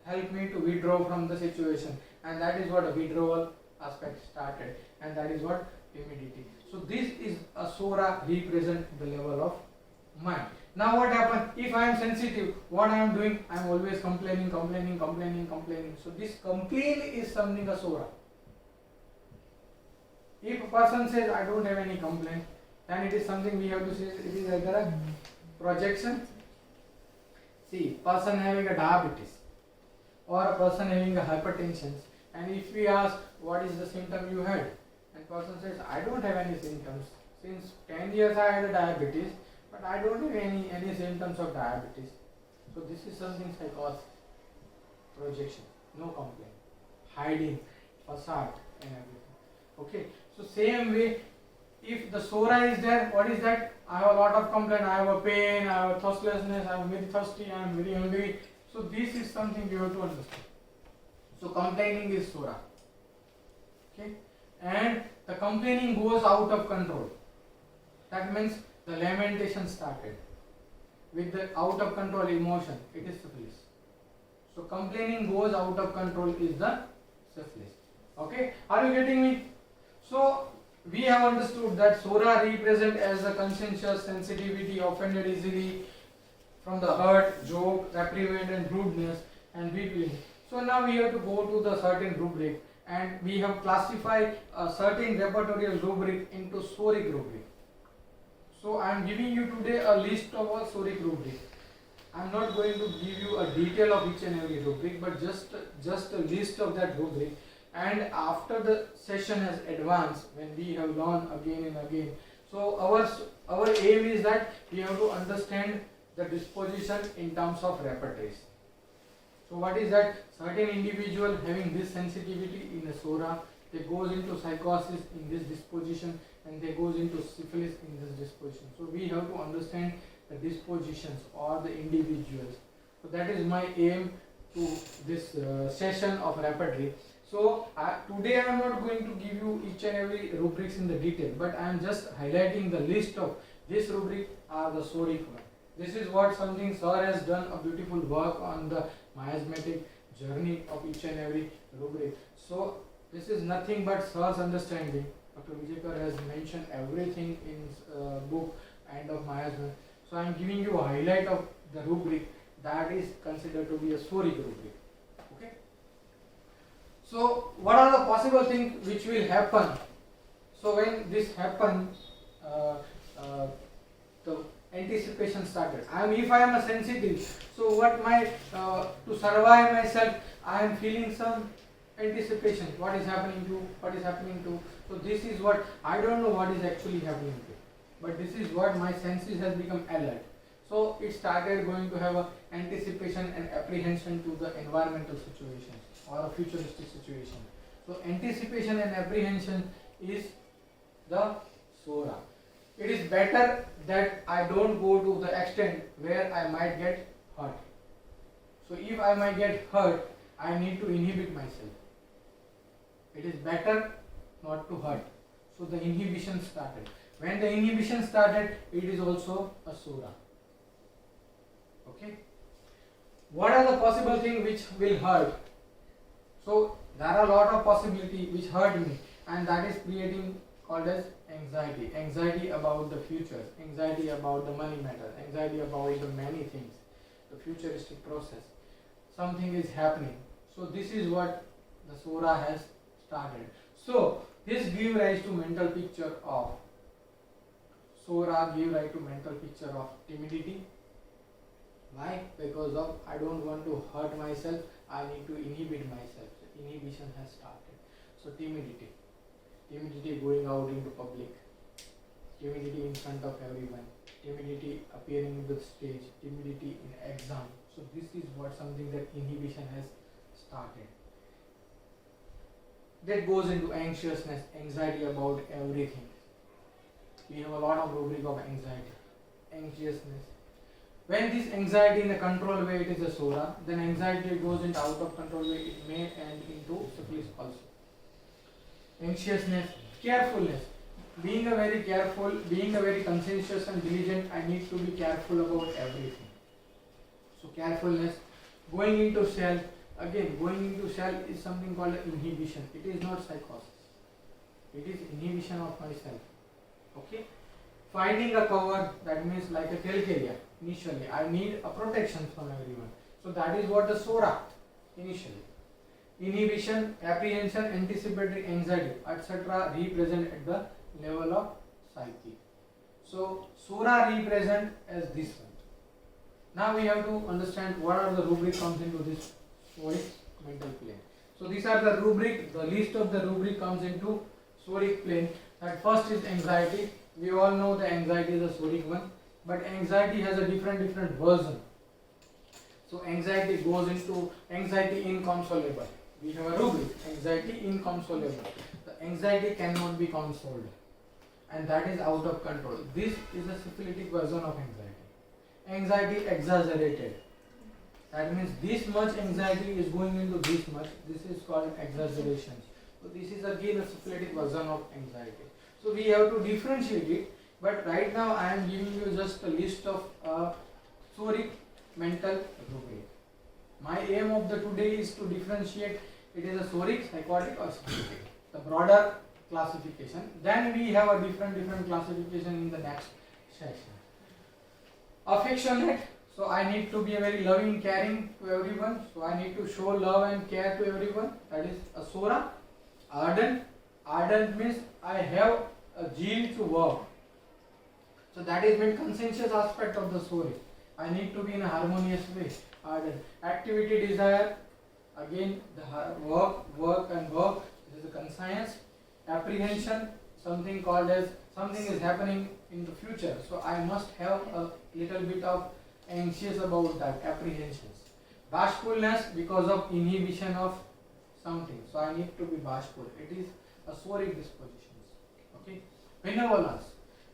help me to withdraw from the situation, and that is what a withdrawal aspect started, and that is what timidity. So this is a sora represent the level of mind. Now what happens if I am sensitive? What I am doing? I am always complaining. So this complaint is something a sora. If a person says I don't have any complaint, then it is something we have to say it is either a projection. See, person having a diabetes or a person having a hypertension, and if we ask what is the symptom you had, and person says I don't have any symptoms. Since 10 years I had a diabetes, but I don't have any symptoms of diabetes. So this is something psychosis, projection, no complaint, hiding, facade and everything. Okay, so same way, if the sora is there, what is that? I have a lot of complaint, I have a pain, I have a thirstlessness, I am very thirsty, I am very hungry. So this is something you have to understand. So complaining is sora. Okay, and the complaining goes out of control. That means the lamentation started with the out of control emotion. It is syphilis. So complaining goes out of control is the syphilis. Okay, are you getting me? So we have understood that sora represent as a conscientious sensitivity, offended easily from the hurt, joke, reprimand and rudeness and weeping. So now we have to go to the certain rubric, and we have classified a certain repertory rubric into soric rubric. So I am giving you today a list of a soric rubric. I am not going to give you a detail of each and every rubric, but just a list of that rubric. And after the session has advanced, when we have learned again and again, So our aim is that we have to understand the disposition in terms of repertories. So what is that? Certain individual having this sensitivity in a SORA, they goes into psychosis in this disposition, and they goes into syphilis in this disposition. So we have to understand the dispositions or the individuals. So that is my aim to this session of repertory. So today I am not going to give you each and every rubrics in the detail, but I am just highlighting the list of this rubric are the soric one. This is what something sir has done a beautiful work on the miasmatic journey of each and every rubric. So this is nothing but sir's understanding. Dr. Vijayakar has mentioned everything in book End of Miasm. So I am giving you a highlight of the rubric that is considered to be a soric rubric. Okay. So what are the possible things which will happen? So when this happens, the anticipation started. If I am a sensitive, so what my to survive myself, I am feeling some anticipation. What is happening to? So this is what I don't know what is actually happening to, but this is what my senses has become alert. So it started going to have a anticipation and apprehension to the environmental situations or a futuristic situation. So anticipation and apprehension is the SORA. It is better that I don't go to the extent where I might get hurt. So if I might get hurt, I need to inhibit myself. It is better not to hurt. So the inhibition started. When the inhibition started, it is also a SORA. Okay. What are the possible things which will hurt? So there are a lot of possibilities which hurt me, and that is creating called as anxiety. Anxiety about the future, anxiety about the money matter, anxiety about the many things, the futuristic process. Something is happening. So this is what the SORA has started. So this gives rise to mental picture of SORA, give rise to mental picture of timidity. Why? Because of I don't want to hurt myself, I need to inhibit myself. So inhibition has started. So timidity. Timidity going out into public. Timidity in front of everyone. Timidity appearing in the stage. Timidity in exam. So this is what something that inhibition has started. That goes into anxiousness, anxiety about everything. We have a lot of rubric of anxiety, anxiousness. When this anxiety in a control way, it is a SORA. Then anxiety goes into out of control way, it may end into syphilis also. Anxiousness, carefulness. Being a very careful, being a very conscientious and diligent, I need to be careful about everything. So carefulness. Going into self. Again, going into self is something called inhibition. It is not psychosis. It is inhibition of myself. Okay. Finding a cover, that means like a calcaria. Initially, I need a protection from everyone. So that is what the SORA initially. Inhibition, apprehension, anticipatory anxiety, etc. represent at the level of psyche. So SORA represent as this one. Now we have to understand what are the rubric comes into this soric mental plane. So these are the rubric, the list of the rubric comes into soric plane. That first is anxiety. We all know the anxiety is a soric one, but anxiety has a different version. So anxiety goes into anxiety inconsolable. We have a rubric, anxiety inconsolable. The anxiety cannot be consoled, and that is out of control. This is a syphilitic version of anxiety. Anxiety exaggerated. That means this much anxiety is going into this much. This is called exaggeration. So this is again a syphilitic version of anxiety. So we have to differentiate it. But right now I am giving you just a list of soric mental rubric. My aim of the today is to differentiate it is a soric, psychotic or syphilitic. The broader classification. Then we have a different classification in the next section. Affectionate. So I need to be a very loving, caring to everyone. So I need to show love and care to everyone. That is a SORA. Ardent. Ardent means I have a zeal to work. So that is meant conscientious aspect of the SORA. I need to be in a harmonious way. Ardent. Activity, desire. Again the work. This is a conscience. Apprehension. something called as something is happening in the future, so I must have a little bit of anxious about that, apprehensions. Bashfulness, because of inhibition of something, so I need to be bashful. It is a soric dispositions. Okay. Benevolence.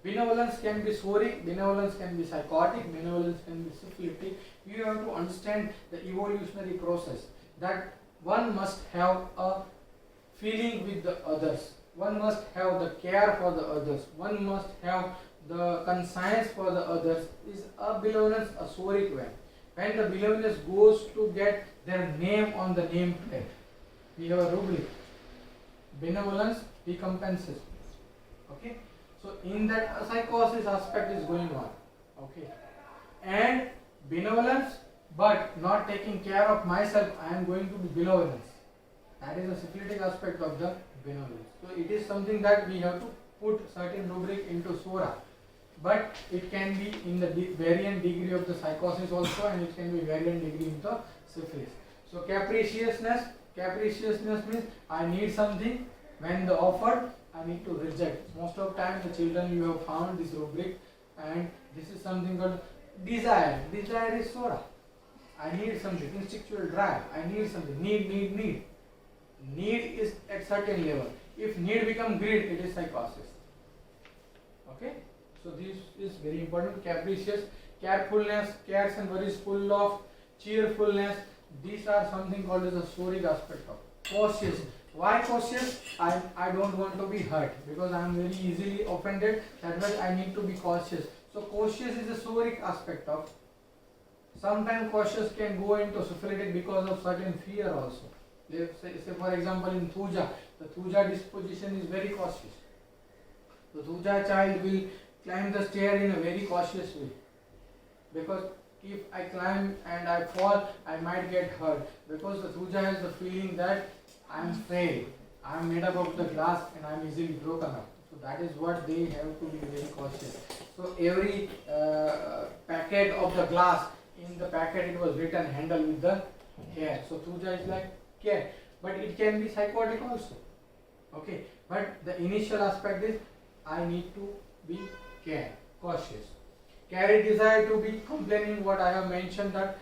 Benevolence can be soric, benevolence can be psychotic, benevolence can be syphilitic. You have to understand the evolutionary process, that one must have a feeling with the others, one must have the care for the others, one must have the conscience for the others. Is a benevolence a soric way? When the benevolence goes to get their name on the name plate, we have a rubric. Benevolence recompenses. Okay. So in that a psychosis aspect is going on. Okay. And benevolence, but not taking care of myself, I am going to be benevolence. That is a syphilitic aspect of the benevolence. So it is something that we have to put certain rubric into SORA. But it can be in the variant degree of the psychosis also, and it can be variant degree in the syphilis. So capriciousness means I need something, when the offered, I need to reject. Most of the time the children, you have found this rubric, and this is something called desire. Desire is SORA. I need something. Instinctual drive. I need something. Need. Need is at certain level. If need become greed, it is psychosis. Okay. So this is very important. Capricious, carefulness, cares and worries full of, cheerfulness. These are something called as a soric aspect of. Cautious. Why cautious? I don't want to be hurt, because I am very easily offended. That's why I need to be cautious. So cautious is a soric aspect of. Sometimes cautious can go into syphilitic because of certain fear also. Say for example in Thuja, the Thuja disposition is very cautious. The Thuja child will climb the stair in a very cautious way, because if I climb and I fall, I might get hurt, because the Thuja has the feeling that I am frail, I am made up of the glass and I am easily broken up. So that is what they have to be very cautious. So every packet of the glass, in the packet it was written handle with the hair. So Thuja is like care, but it can be psychotic also. Okay, but the initial aspect is I need to be cautious. Carry desire to be complaining, what I have mentioned, that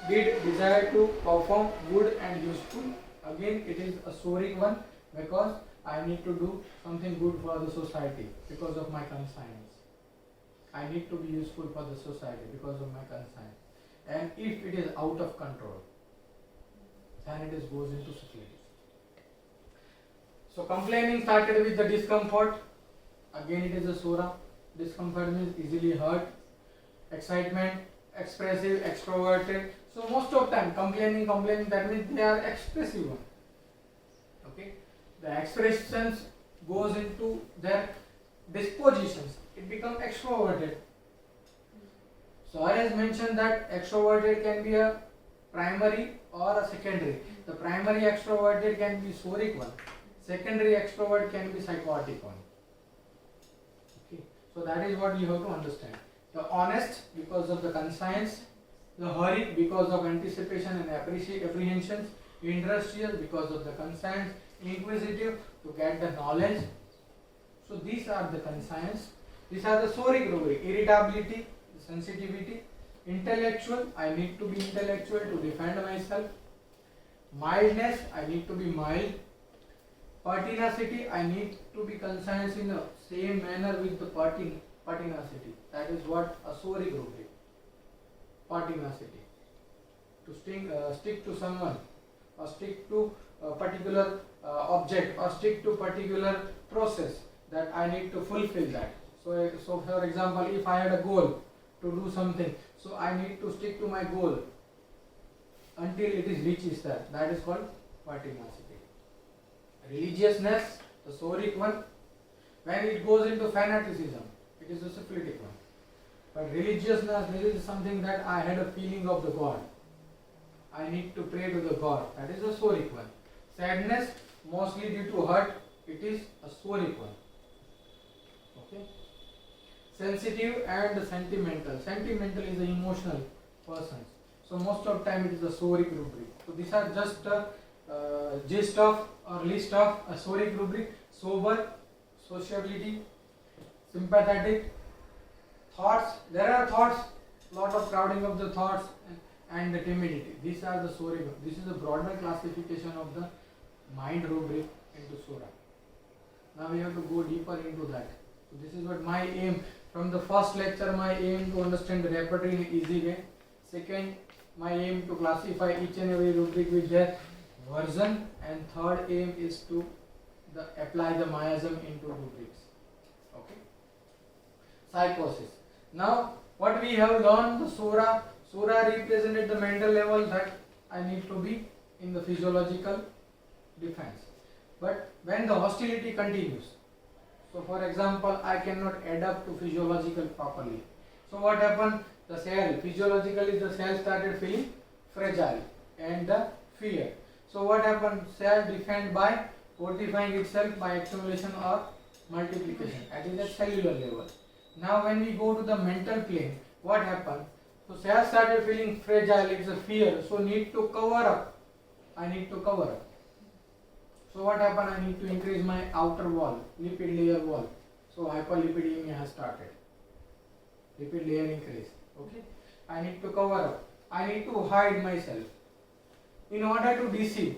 did desire to perform good and useful. Again it is a soric one, because I need to do something good for the society because of my conscience. I need to be useful for the society because of my conscience. And if it is out of control, then it is goes into syphilis. So complaining started with the discomfort. Again it is a SORA. Discomfort means easily hurt. Excitement, expressive, extroverted. So most of time complaining, that means they are expressive one. Okay. The expressions goes into their dispositions. It becomes extroverted. So I has mentioned that extroverted can be a primary or a secondary. The primary extroverted can be soric one. Secondary extrovert can be psychotic one. Okay. So that is what you have to understand. The honest because of the conscience, the hurried because of anticipation and apprehensions, industrial because of the conscience, inquisitive to get the knowledge. So these are the conscience. These are the soric rubric. Irritability, sensitivity. Intellectual, I need to be intellectual to defend myself. Mildness, I need to be mild. Pertinacity, I need to be conscious in the same manner with the pertinacity. That is what a soric rubric. Pertinacity. To stick to someone, or stick to a particular object, or stick to particular process, that I need to fulfill that. So for example, if I had a goal to do something, so I need to stick to my goal until it is reaches that. That is called pertinacity. Religiousness, the soric one, when it goes into fanaticism, it is a syphilitic one. But religiousness, this is something that I had a feeling of the God. I need to pray to the God. That is a soric one. Sadness, mostly due to hurt, it is a soric one. Okay. Sensitive and sentimental. Sentimental is an emotional person. So most of the time it is a soric rubric. So these are just a gist of or list of a soric rubric. Sober sociability, sympathetic, thoughts. There are thoughts, lot of crowding of the thoughts, and the timidity. These are the SORA. This is a broader classification of the mind rubric into SORA. Now we have to go deeper into that. So this is what my aim from the first lecture. My aim to understand the repertory in an easy way. Second, my aim to classify each and every rubric with their version, and third aim is to apply the miasm into rubrics. Okay. Psychosis. Now what we have learned, the SORA represented the mental level that I need to be in the physiological defense. But when the hostility continues, so for example, I cannot adapt to physiological properly. So what happened? The cell, physiologically the cell started feeling fragile and the fear. So what happened? Cell defend by fortifying itself by accumulation or multiplication at the cellular level. Now when we go to the mental plane, what happened? So cell started feeling fragile, it's a fear, so need to cover up. I need to cover up. So what happened? I need to increase my outer wall, lipid layer wall. So hyperlipidemia has started. Lipid layer increase. Okay. I need to cover up. I need to hide myself. In order to deceive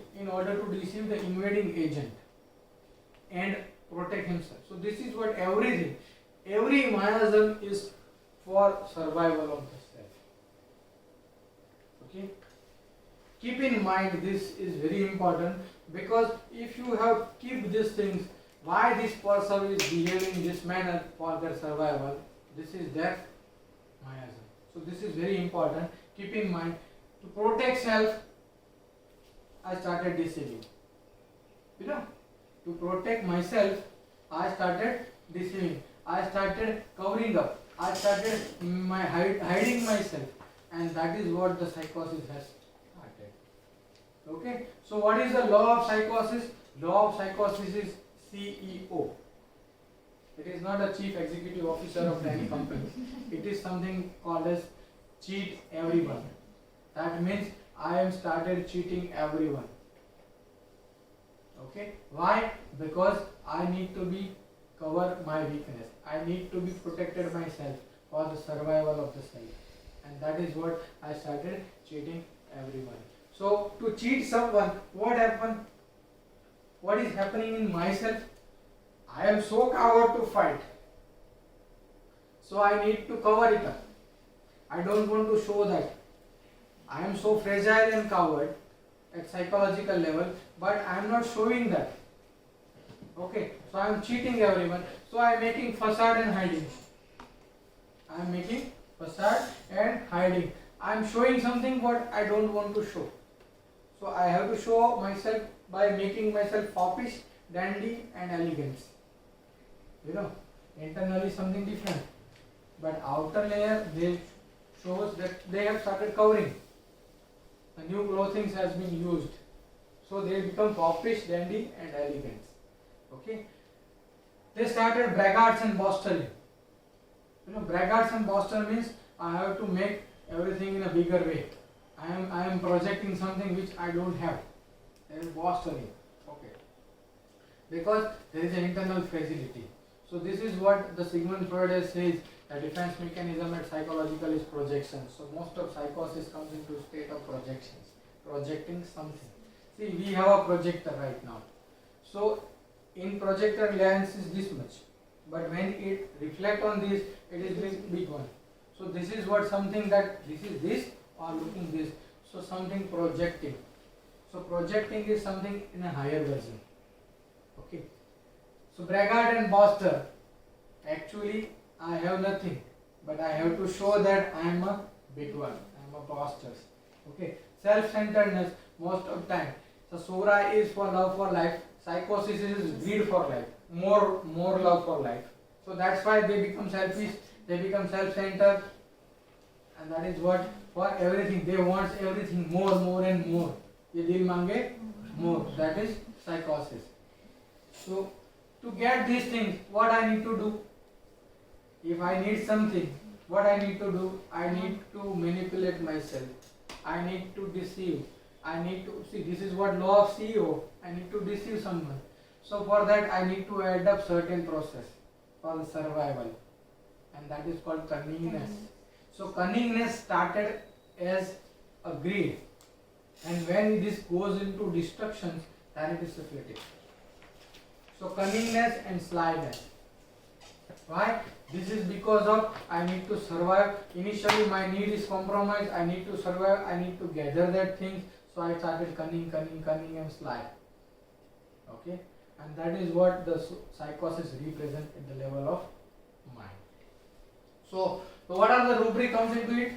the invading agent and protect himself. So this is what every miasm is for survival of the self. Okay. Keep in mind, this is very important, because if you have keep these things, why this person is behaving in this manner for their survival, this is their miasm. So this is very important. Keep in mind, to protect self, I started deceiving. To protect myself, I started deceiving. I started covering up. I started hiding myself, and that is what the psychosis has started. Okay. So what is the law of psychosis? Law of psychosis is CEO. It is not a chief executive officer of any company. It is something called as cheat everyone. That means I am started cheating everyone. Okay. Why? Because I need to be cover my weakness. I need to be protected myself for the survival of the self. And that is what I started cheating everyone. So to cheat someone, what happened? What is happening in myself? I am so coward to fight. So I need to cover it up. I don't want to show that. I am so fragile and coward at psychological level, but I am not showing that. Okay, so I am cheating everyone. So I am making facade and hiding. I am making facade and hiding. I am showing something what I don't want to show. So I have to show myself by making myself foppish, dandy and elegant. Internally something different. But outer layer, they shows that they have started covering. A new clothing has been used. So they become foppish, dandy and elegant. Okay. They started braggarts and boastering. Braggarts and boaster means I have to make everything in a bigger way. I am projecting something which I don't have. There is boastering. Okay. Because there is an internal fragility. So this is what the Sigmund Freud says. The defense mechanism at psychological is projection. So most of psychosis comes into state of projections. Projecting something. See, we have a projector right now. So in projector lens is this much. But when it reflect on this, it is this big one. So this is what something that this is this or looking this. So something projecting. So projecting is something in a higher version. Okay. So braggart and boaster. Actually, I have nothing, but I have to show that I am a big one. I am a boaster. Okay. Self-centeredness most of time. So SORA is for love for life. Psychosis is greed for life. More love for life. So that's why they become selfish. They become self-centered, and that is what for everything they want everything more and more. Ye dil mange more. That is psychosis. So to get these things, what I need to do? If I need something, what I need to do? I need to manipulate myself. I need to deceive. I need to see. This is what law of CEO. I need to deceive someone. So for that I need to add up certain process for the survival, and that is called cunningness. So cunningness started as a greed, and when this goes into destruction, then it is syphilitic. So cunningness and slyness. Why? This is because of I need to survive. Initially my need is compromised. I need to survive. I need to gather that things. So I started cunning and sly. Okay, and that is what the psychosis represent at the level of mind. So what are the rubric comes into it?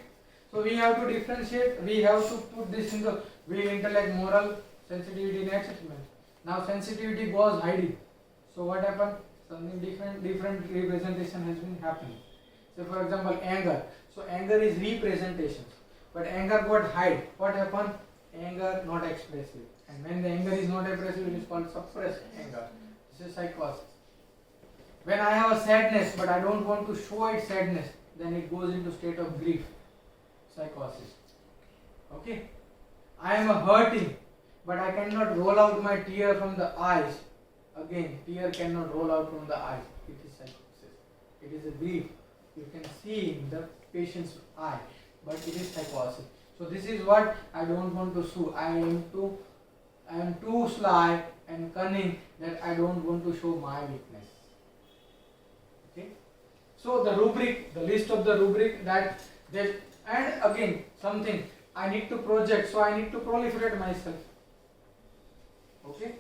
So we have to differentiate. We have to put this into will, intellect, moral, sensitivity, and acceptance. Now sensitivity goes hiding. So what happened? Something different representation has been happening. So for example, anger. So anger is representations, but anger got hide. What happened? Anger not expressive, and when the anger is not expressive, it is called suppressed anger. This is psychosis. When I have a sadness, but I don't want to show it sadness, then it goes into state of grief. Psychosis. Okay. I am a hurting, but I cannot roll out my tear from the eyes. Again, tear cannot roll out from the eyes. It is psychosis. It is a grief. You can see in the patient's eye, but it is psychosis. So this is what I don't want to show. I am too sly and cunning that I don't want to show my weakness. Okay. So the rubric, the list of the rubric that and again something I need to project. So I need to proliferate myself. Okay.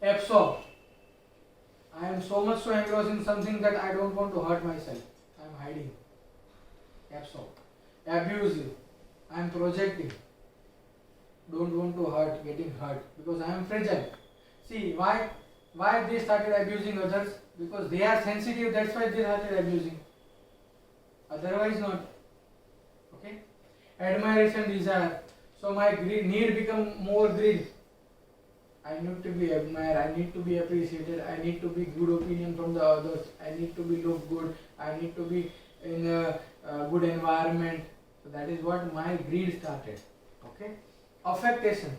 Absorb. I am so much so engrossed in something that I don't want to hurt myself. I am hiding. Absorb. Abusive. I am projecting. Don't want to hurt, getting hurt because I am fragile. See why they started abusing others? Because they are sensitive. That's why they started abusing. Otherwise not. Okay. Admiration, desire. So my need become more greed. I need to be admired, I need to be appreciated, I need to be good opinion from the others, I need to be look good, I need to be in a good environment. So that is what my greed started. Okay. Affectation.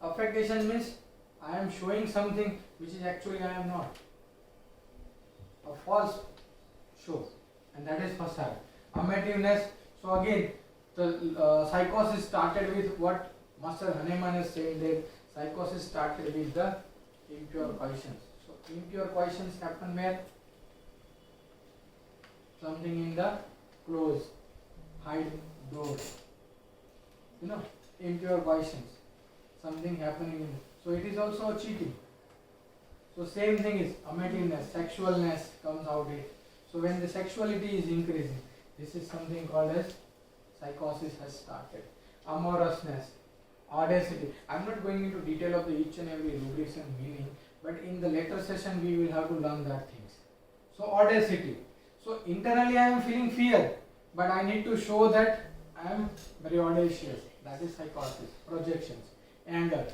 Affectation means I am showing something which is actually I am not. A false show, and that is facade. Amativeness. So again, the psychosis started with what Master Hahnemann is saying, that psychosis started with the impure questions. So impure questions happen where? Something in the close, hide doors. You know, impure questions. Something happening in. So it is also a cheating. So same thing is amativeness, sexualness comes out it. So when the sexuality is increasing, this is something called as psychosis has started. Amorousness. Audacity. I am not going into detail of the each and every rubrics and meaning, but in the later session we will have to learn that things. So audacity. So internally I am feeling fear, but I need to show that I am very audacious. That is psychosis. Projections. Anger.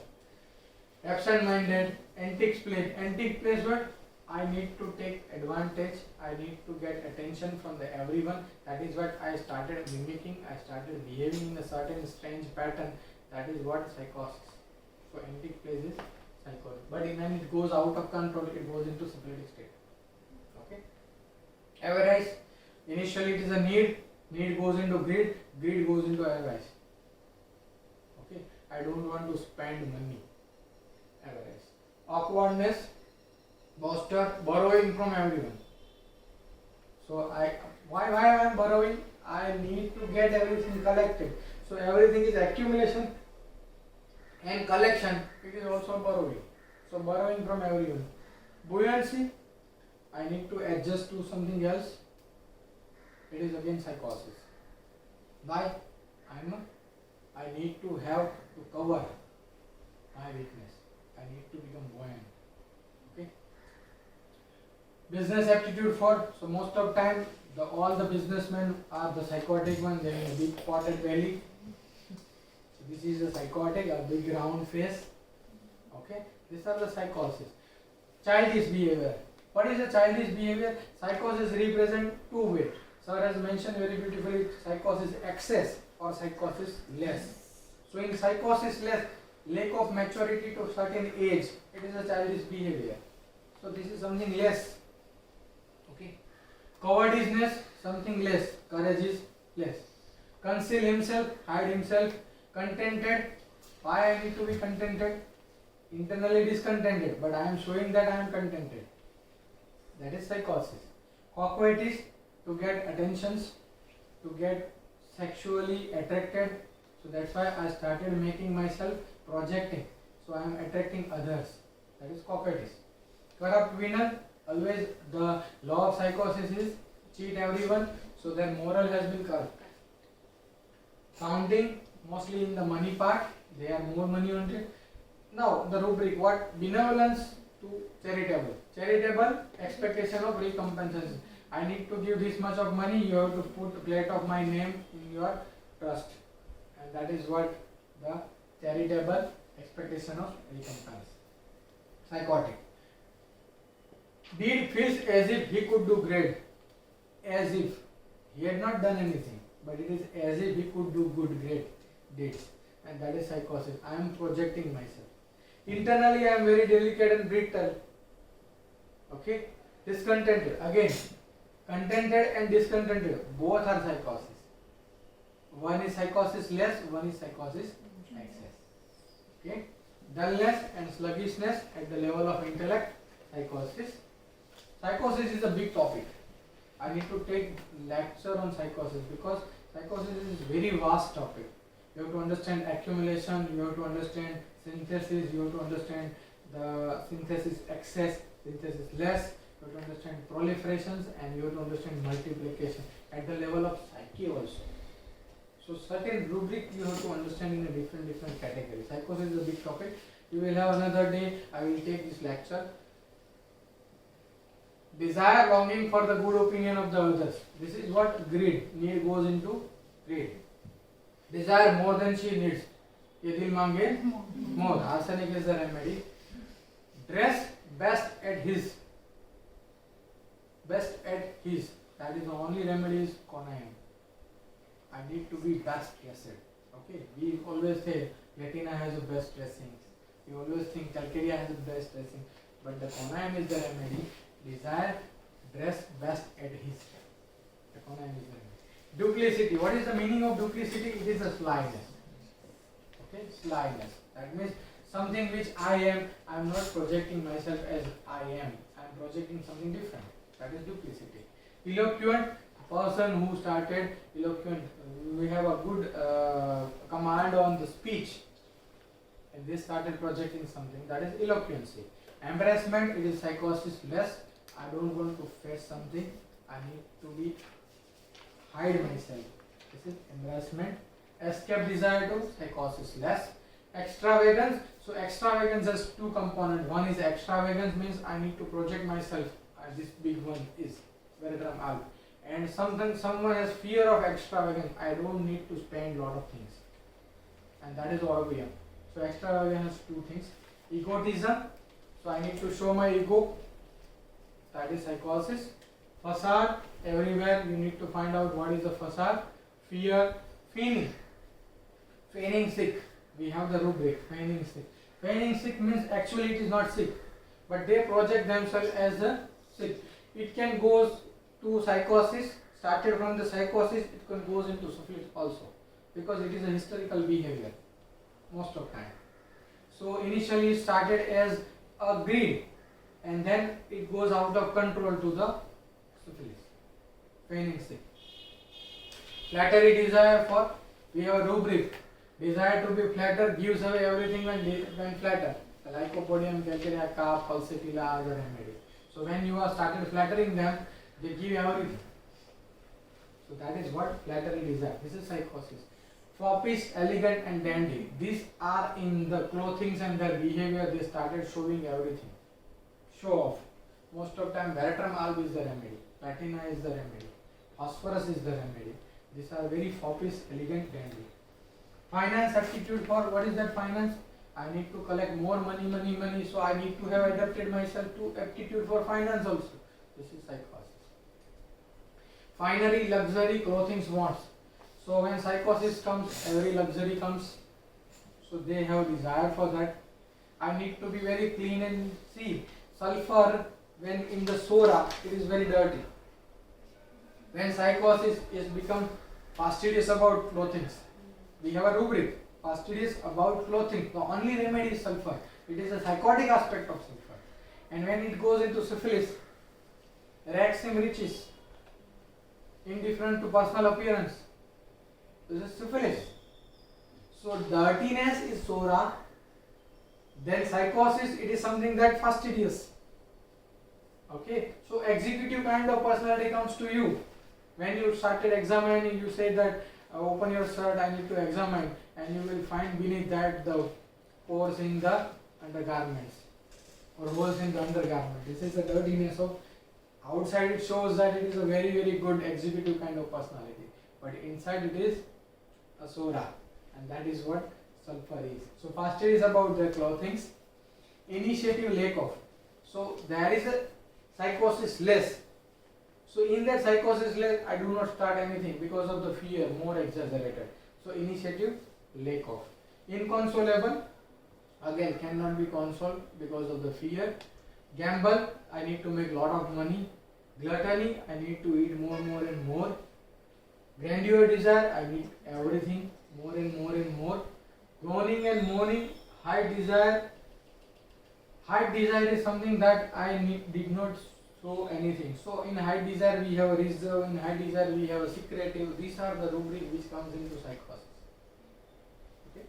Absent-minded. Antique place. Antique place what? I need to take advantage. I need to get attention from the everyone. That is what I started mimicking. I started behaving in a certain strange pattern. That is what psychosis. So antique place is psychosis. But when it goes out of control, it goes into syphilitic state. Okay. Avarice. Initially it is a need. Need goes into greed. Greed goes into avarice. Okay. I don't want to spend money. Avarice. Awkwardness. Boaster. Borrowing from everyone. So why I am borrowing? I need to get everything collected. So everything is accumulation and collection. It is also borrowing. So borrowing from everyone. Buoyancy. I need to adjust to something else. It is again psychosis. Why? I need to have to cover my weakness. I need to become buoyant. Okay. Business aptitude for. So most of time all the businessmen are the psychotic one. They have a big potted belly. So this is a psychotic, a big round face. Okay. These are the psychosis. Childish behavior. What is a childish behavior? Psychosis represent two ways. Sir has mentioned very beautifully, psychosis excess or psychosis less. So in psychosis less, Lack of maturity to certain age, it is a childish behavior. So this is something less. Okay. Cowardice, something less. Courage is less. Conceal himself, hide himself. Contented. Why I need to be contented? Internally discontented, but I am showing that I am contented. That is psychosis. Coquettish, to get attentions, to get sexually attracted. So that's why I started making myself projecting. So I am attracting others. That is coquettish. Corrupt winner, always the law of psychosis is cheat everyone. So their moral has been corrupt. Counting, mostly in the money part, they are more money oriented. Now the rubric, what? Benevolence to charitable. Charitable, expectation of recompensation. I need to give this much of money, you have to put a plate of my name in your trust. And that is what the charitable expectation of recompense. Psychotic. Deed feels as if he could do great. As if. He had not done anything. But it is as if he could do good, great deeds. And that is psychosis. I am projecting myself. Internally I am very delicate and brittle. Okay. Discontented. Again. Contented and discontented. Both are psychosis. One is psychosis less, one is psychosis excess. Okay. Dullness and sluggishness at the level of intellect. Psychosis. Psychosis is a big topic. I need to take lecture on psychosis because psychosis is a very vast topic. You have to understand accumulation, you have to understand synthesis, you have to understand the synthesis excess, synthesis less, you have to understand proliferations, and you have to understand multiplication at the level of psyche also. So certain rubric you have to understand in a different category. Psychosis is a big topic. You will have another day, I will take this lecture. Desire, longing for the good opinion of the others. This is what greed. Need goes into greed. Desire more than she needs. Ye dil mange more. Arsenic is the remedy. Dress best at his. Best at his. That is the only remedy is conayam. I need to be best dressed. Okay. We always say Latina has the best dressing. We always think Calcaria has the best dressing. But the conayam is the remedy. Desire, dress best at his. The conayam is the remedy. Duplicity. What is the meaning of duplicity? It is a slyness. Okay, slyness. That means something which I am not projecting myself as I am. I am projecting something different. That is duplicity. Eloquent, person who started eloquent. We have a good command on the speech. And they started projecting something. That is eloquency. Embarrassment, it is psychosis less. I don't want to face something. I need to be hide myself. This is embarrassment. Escape desire to psychosis less. Extravagance. So extravagance has two components. One is extravagance means I need to project myself. This big one is veritable out. And someone has fear of extravagance. I don't need to spend lot of things. And that is orgueil. So extravagance has two things. Egotism. So I need to show my ego. That is psychosis. Facade. Everywhere you need to find out what is the facade. Fear. Feigning. Feigning sick. We have the rubric. Feigning sick. Feigning sick means actually it is not sick. But they project themselves as a sick. It can go to psychosis. Started from the psychosis, it can goes into syphilis also. Because it is a hysterical behavior. Most of time. So initially it started as a greed. And then it goes out of control to the syphilis. Feigning sick. Flattery desire for, we have a rubric. Desire to be flattered gives away everything when flattered. The lycopodium, calcarea, calf, pulsatilla are the remedy. So when you are started flattering them, they give everything. So that is what flattery desire. This is psychosis. Foppish, elegant and dandy. These are in the clothings and their behavior. They started showing everything. Show off. Most of time veratrum alb is the remedy. Platina is the remedy. Phosphorus is the remedy. These are very foppish, elegant, dandy. Finance aptitude for, what is that finance? I need to collect more money, so I need to have adapted myself to aptitude for finance also. This is psychosis. Finery, luxury, clothing wants. So when psychosis comes, every luxury comes. so they have desire for that. I need to be very clean and see sulfur when in the sora it is very dirty. When psychosis is become fastidious about clothing, we have a rubric fastidious about clothing. The only remedy is sulfur. It is a psychotic aspect of sulfur. And when it goes into syphilis, raxim riches, indifferent to personal appearance, this is syphilis. So dirtiness is sora. Then psychosis, it is something that fastidious. Okay, so executive kind of personality comes to you. When you started examining, you say that open your shirt, I need to examine, and you will find beneath that the pores in the undergarments or holes in the undergarment. This is the dirtiness of outside. It shows that it is a very, very good executive kind of personality, but inside it is a sora, and that is what sulfur is. So first is about the clothings. Initiative lack of. So there is a psychosis less. So in that psychosis less, I do not start anything because of the fear more exaggerated. So initiative lack of. Inconsolable, again cannot be consoled because of the fear. Gamble, I need to make lot of money. Gluttony, I need to eat more and more. Grandeur desire, I need everything more and more. Groaning and moaning, height desire. Height desire is something that I did not show anything. So in height desire we have a reserve, in height desire we have a secretive. These are the rubric which comes into psychosis. Okay.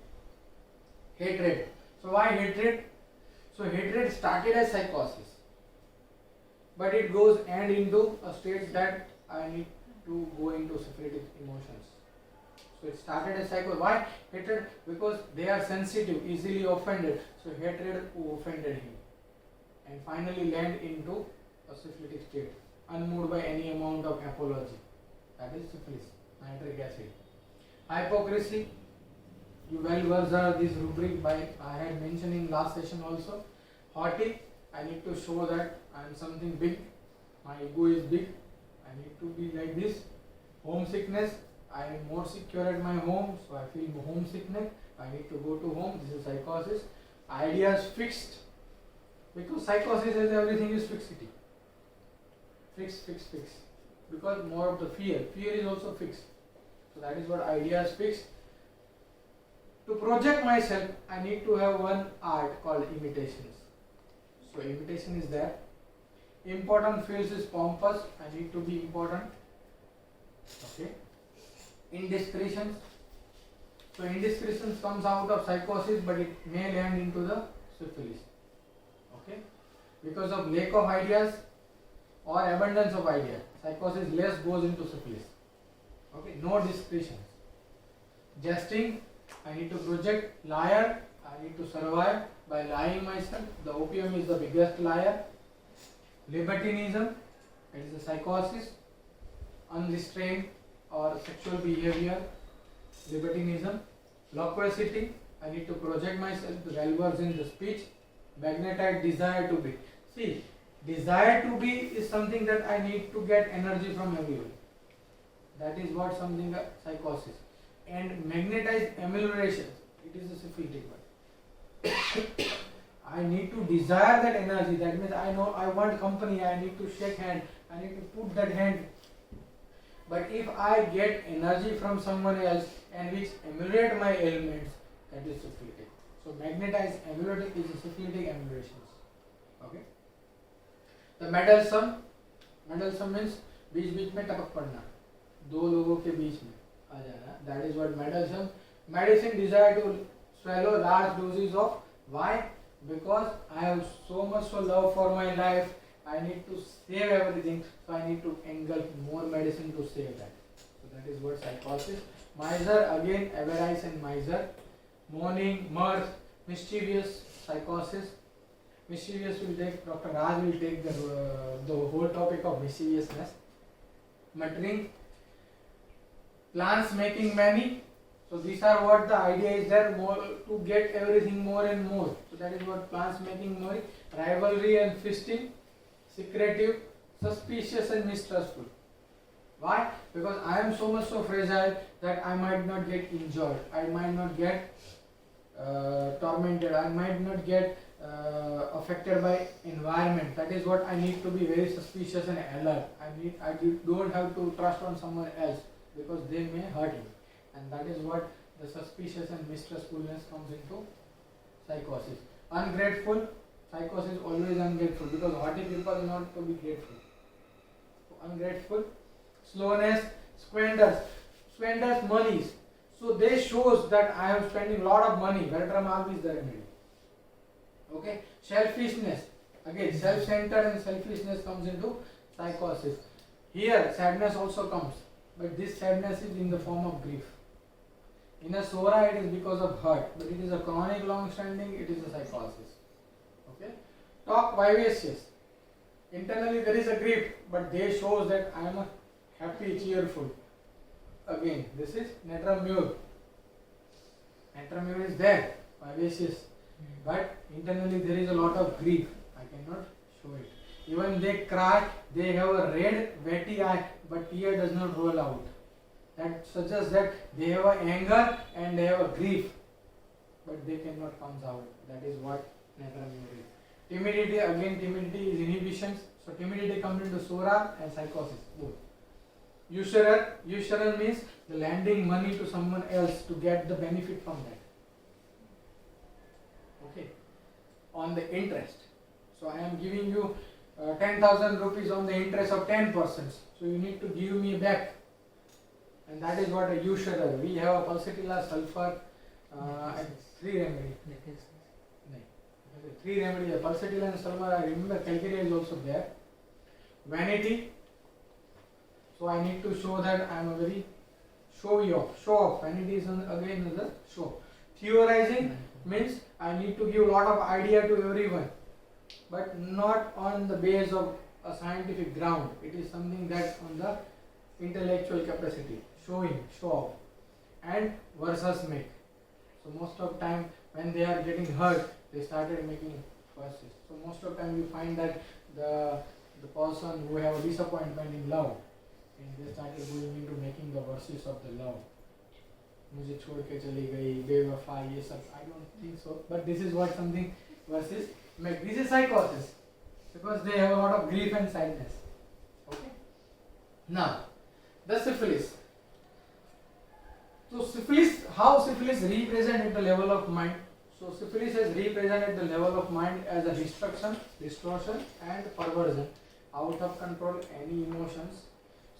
Hatred. So why hatred? So hatred started as psychosis, but it goes and into a state that I need to go into syphilitic emotions. So it started as psycho. Why hatred? Because they are sensitive, easily offended. So hatred who offended him, and finally land into a syphilitic state, unmoved by any amount of apology. That is syphilis, nitric acid. Hypocrisy. You well versed this rubric by I had mentioned in last session also. Haughty. I need to show that I am something big. My ego is big. I need to be like this. Homesickness. I am more secure at my home, so I feel homesickness. I need to go to home. This is psychosis. Ideas fixed, because psychosis is everything is fixity. Fix. Because more of the fear. Fear is also fixed. So that is what ideas fixed. To project myself, I need to have one art called imitations. So imitation is there. Important fields is pompous. I need to be important. Okay. Indiscretions. So indiscretions comes out of psychosis, but it may land into the syphilis. Okay. Because of lack of ideas or abundance of ideas, psychosis less goes into syphilis. Okay. No discretions. Jesting. I need to project. Liar. I need to survive by lying myself. The opium is the biggest liar. Libertinism. It is a psychosis. Unrestrained or sexual behavior. Libertinism. Loquacity. I need to project myself, well versed in the speech. Magnetite, desire to be. See, desire to be is something that I need to get energy from everywhere. That is what something psychosis. And magnetized amelioration, it is a syphilitic one. I need to desire that energy. That means I know I want company. I need to shake hand. I need to put that hand. But if I get energy from someone else and which ameliorate my ailments, that is syphilitic. So magnetized ameliorative is a syphilitic ameliorations. Okay. The meddlesome means बीच में टपक पड़ना, दो लोगों के बीच में आ जाना. That is what meddlesome. Medicine desire to swallow large doses of. Why? Because I have so much love for my life. I need to save everything, so I need to engulf more medicine to save that. So that is what psychosis. Miser, again avarice and miser. Mourning, mirth, mischievous, psychosis. Mischievous will take, Dr. Raj will take the whole topic of mischievousness. Muttering, plans making many. So these are what the idea is there, more to get everything more and more. So that is what plans making more. Rivalry and feasting. Secretive, suspicious and mistrustful. Why? Because I am so much so fragile that I might not get injured. I might not get tormented. I might not get affected by environment. That is what I need to be very suspicious and alert. I don't have to trust on someone else because they may hurt you, and that is what the suspicious and mistrustfulness comes into psychosis. Ungrateful, psychosis always ungrateful because haughty people not to be grateful. So ungrateful, slowness, squanders monies. So they shows that I am spending lot of money. Veratram is the remedy. Okay, selfishness. Again, self-centered and selfishness comes into psychosis. Here, sadness also comes, but this sadness is in the form of grief. In a sora, it is because of hurt, but it is a chronic, long-standing. It is a psychosis. Okay, talk vivacious. Internally there is a grief, but they shows that I am a happy, cheerful. Again, this is netramure. Netramure is there, vivacious. But internally there is a lot of grief. I cannot show it. Even they cry, they have a red, wetty eye, but tear does not roll out. That suggests that they have a anger and they have a grief, but they cannot come out. That is what netramure is. Timidity, again timidity is inhibitions. So timidity comes into sora and psychosis, both. Usurer means the lending money to someone else to get the benefit from that. Okay, on the interest. So I am giving you 10,000 rupees on the interest of 10%. So you need to give me back, and that is what a usurer. We have a pulsatilla, sulfur, and 3 remedy. 3 remedy. Pulsatilla and sulfur. I remember calcarea is also there. Vanity. So I need to show that I am a very show off. Vanity is again another show. Theorizing means I need to give a lot of idea to everyone, but not on the base of a scientific ground. It is something that on the intellectual capacity, show off, and versus make. So most of time when they are getting hurt, they started making verses. So most of time you find that the person who have a disappointment in love, and they started going into making the verses of the love. मुझे छोड़ के चली गई बेवफा ये सब. I don't think so, but this is what something verses make. This is psychosis because they have a lot of grief and sadness. Okay. Now the syphilis. So syphilis, how syphilis represent at the level of mind? So syphilis is represented at the level of mind as a destruction, distortion, and perversion, out of control, any emotions.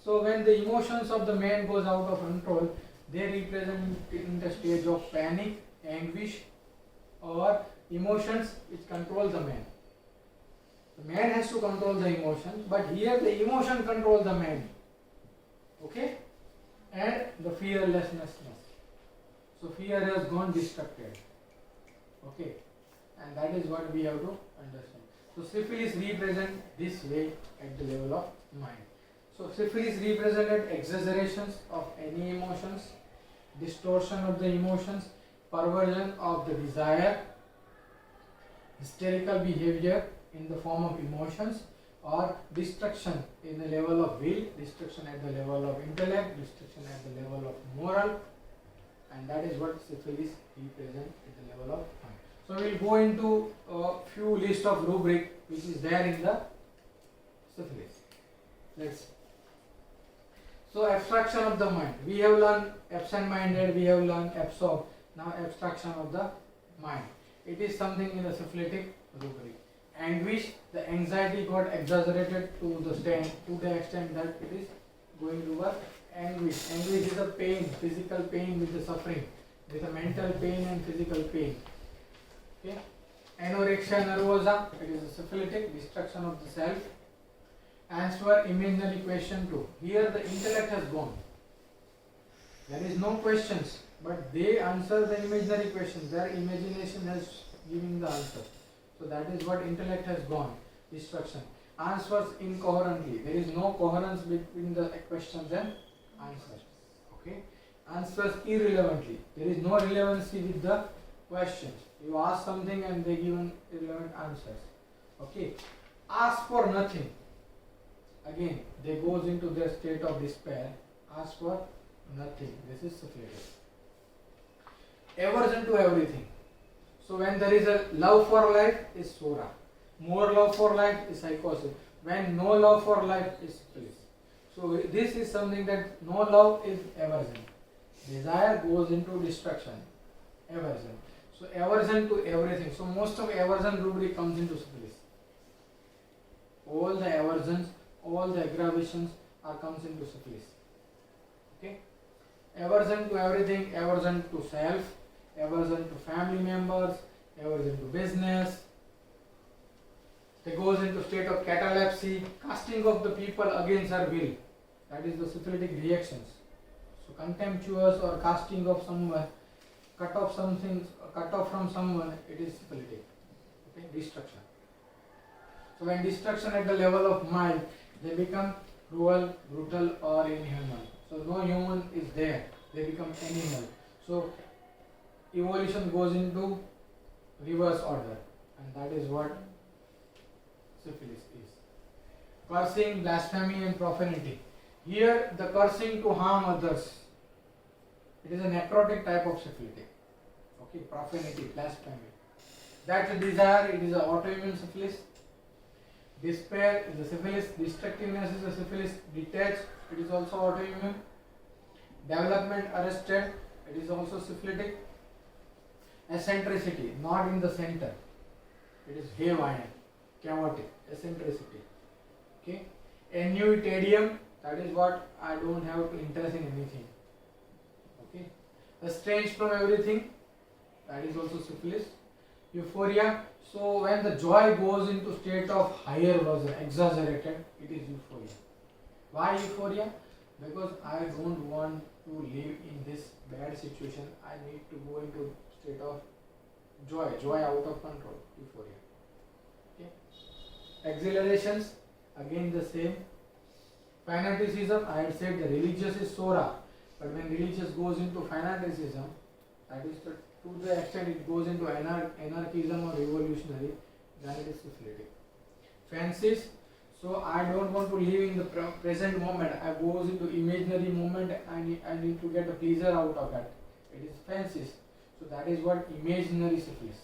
So when the emotions of the man goes out of control, they represent in the stage of panic, anguish, or emotions which control the man. The man has to control the emotion, but here the emotion controls the man. Okay? And the fearlessness. So fear has gone destructed. Okay? And that is what we have to understand. So syphilis represent this way at the level of mind. So syphilis represented exaggerations of any emotions, distortion of the emotions, perversion of the desire, hysterical behavior in the form of emotions, or destruction in the level of will, destruction at the level of intellect, destruction at the level of moral, and that is what syphilis represents at the level of mind. So we will go into a few list of rubric which is there in the syphilis. Let's see. So abstraction of the mind. We have learned absent-minded, we have learned absorbed. Now abstraction of the mind. It is something in the syphilitic rubric. Anguish, the anxiety got exaggerated to the extent that it is going towards anguish. Anguish is a pain, physical pain with the suffering, with a mental pain and physical pain. Okay. Anorexia nervosa, it is a syphilitic, destruction of the self. Answer imaginary question 2. Here the intellect has gone. There is no questions, but they answer the imaginary questions. Their imagination has given the answer. So that is what intellect has gone. Destruction. Answers incoherently. There is no coherence between the questions and answers. Okay. Answers irrelevantly. There is no relevancy with the questions. You ask something and they give irrelevant answers. Okay. Ask for nothing. Again, they goes into their state of despair. Ask for nothing. This is syphilis. Aversion to everything. So when there is a love for life is sora. More love for life is psychosis. When no love for life is syphilis. So this is something that no love is aversion. Desire goes into destruction. Aversion. So aversion to everything. So most of aversion rubric comes into syphilis. All the aversions, all the aggravations are comes into syphilis. Okay? Aversion to everything, aversion to self, aversion to family members, aversion to business. It goes into state of catalepsy, casting of the people against her will. That is the syphilitic reactions. So contemptuous or casting of someone, cut off from someone, it is syphilitic. Okay, destruction. So when destruction at the level of mind, they become cruel, brutal or inhuman. So no human is there, they become animal. So evolution goes into reverse order, and that is what syphilis is. Cursing, blasphemy and profanity. Here the cursing to harm others. It is a necrotic type of syphilitic. Okay, profanity, blasphemy. That's a desire, it is an autoimmune syphilis. Despair is a syphilis. Destructiveness is a syphilis. Detached, it is also autoimmune. Development arrested, it is also syphilitic. Eccentricity, not in the center. It is haywire, chaotic, eccentricity. Okay. Annuitadium, that is what I don't have to interest in anything. Okay. Estranged from everything, that is also syphilis. Euphoria, so when the joy goes into state of higher version, exaggerated, it is euphoria. Why euphoria? Because I don't want to live in this bad situation. I need to go into state of joy out of control, euphoria. Okay. Exhilarations, again the same. Fanaticism, I had said the religious is sora, but when religious goes into fanaticism, that is to the extent it goes into anarchism or revolutionary, then it is syphilitic. Fancies, so I don't want to live in the present moment, I goes into imaginary moment and I need to get a pleasure out of that. It is fancies. So that is what imaginary syphilis.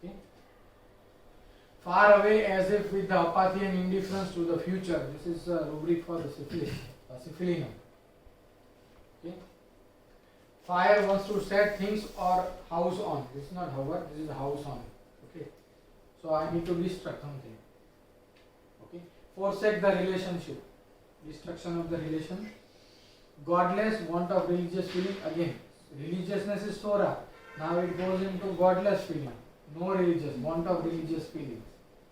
Okay. Far away as if with the apathy and indifference to the future. This is a rubric for the syphilis, syphilinum. Okay. Fire wants to set things or house on. This is not hover, this is house on. Okay. So I need to destruct something. Okay. Forsake the relationship. Destruction of the relation. Godless, want of religious feeling. Again, religiousness is sora. Now it goes into godless feeling. No religious, want of religious feelings.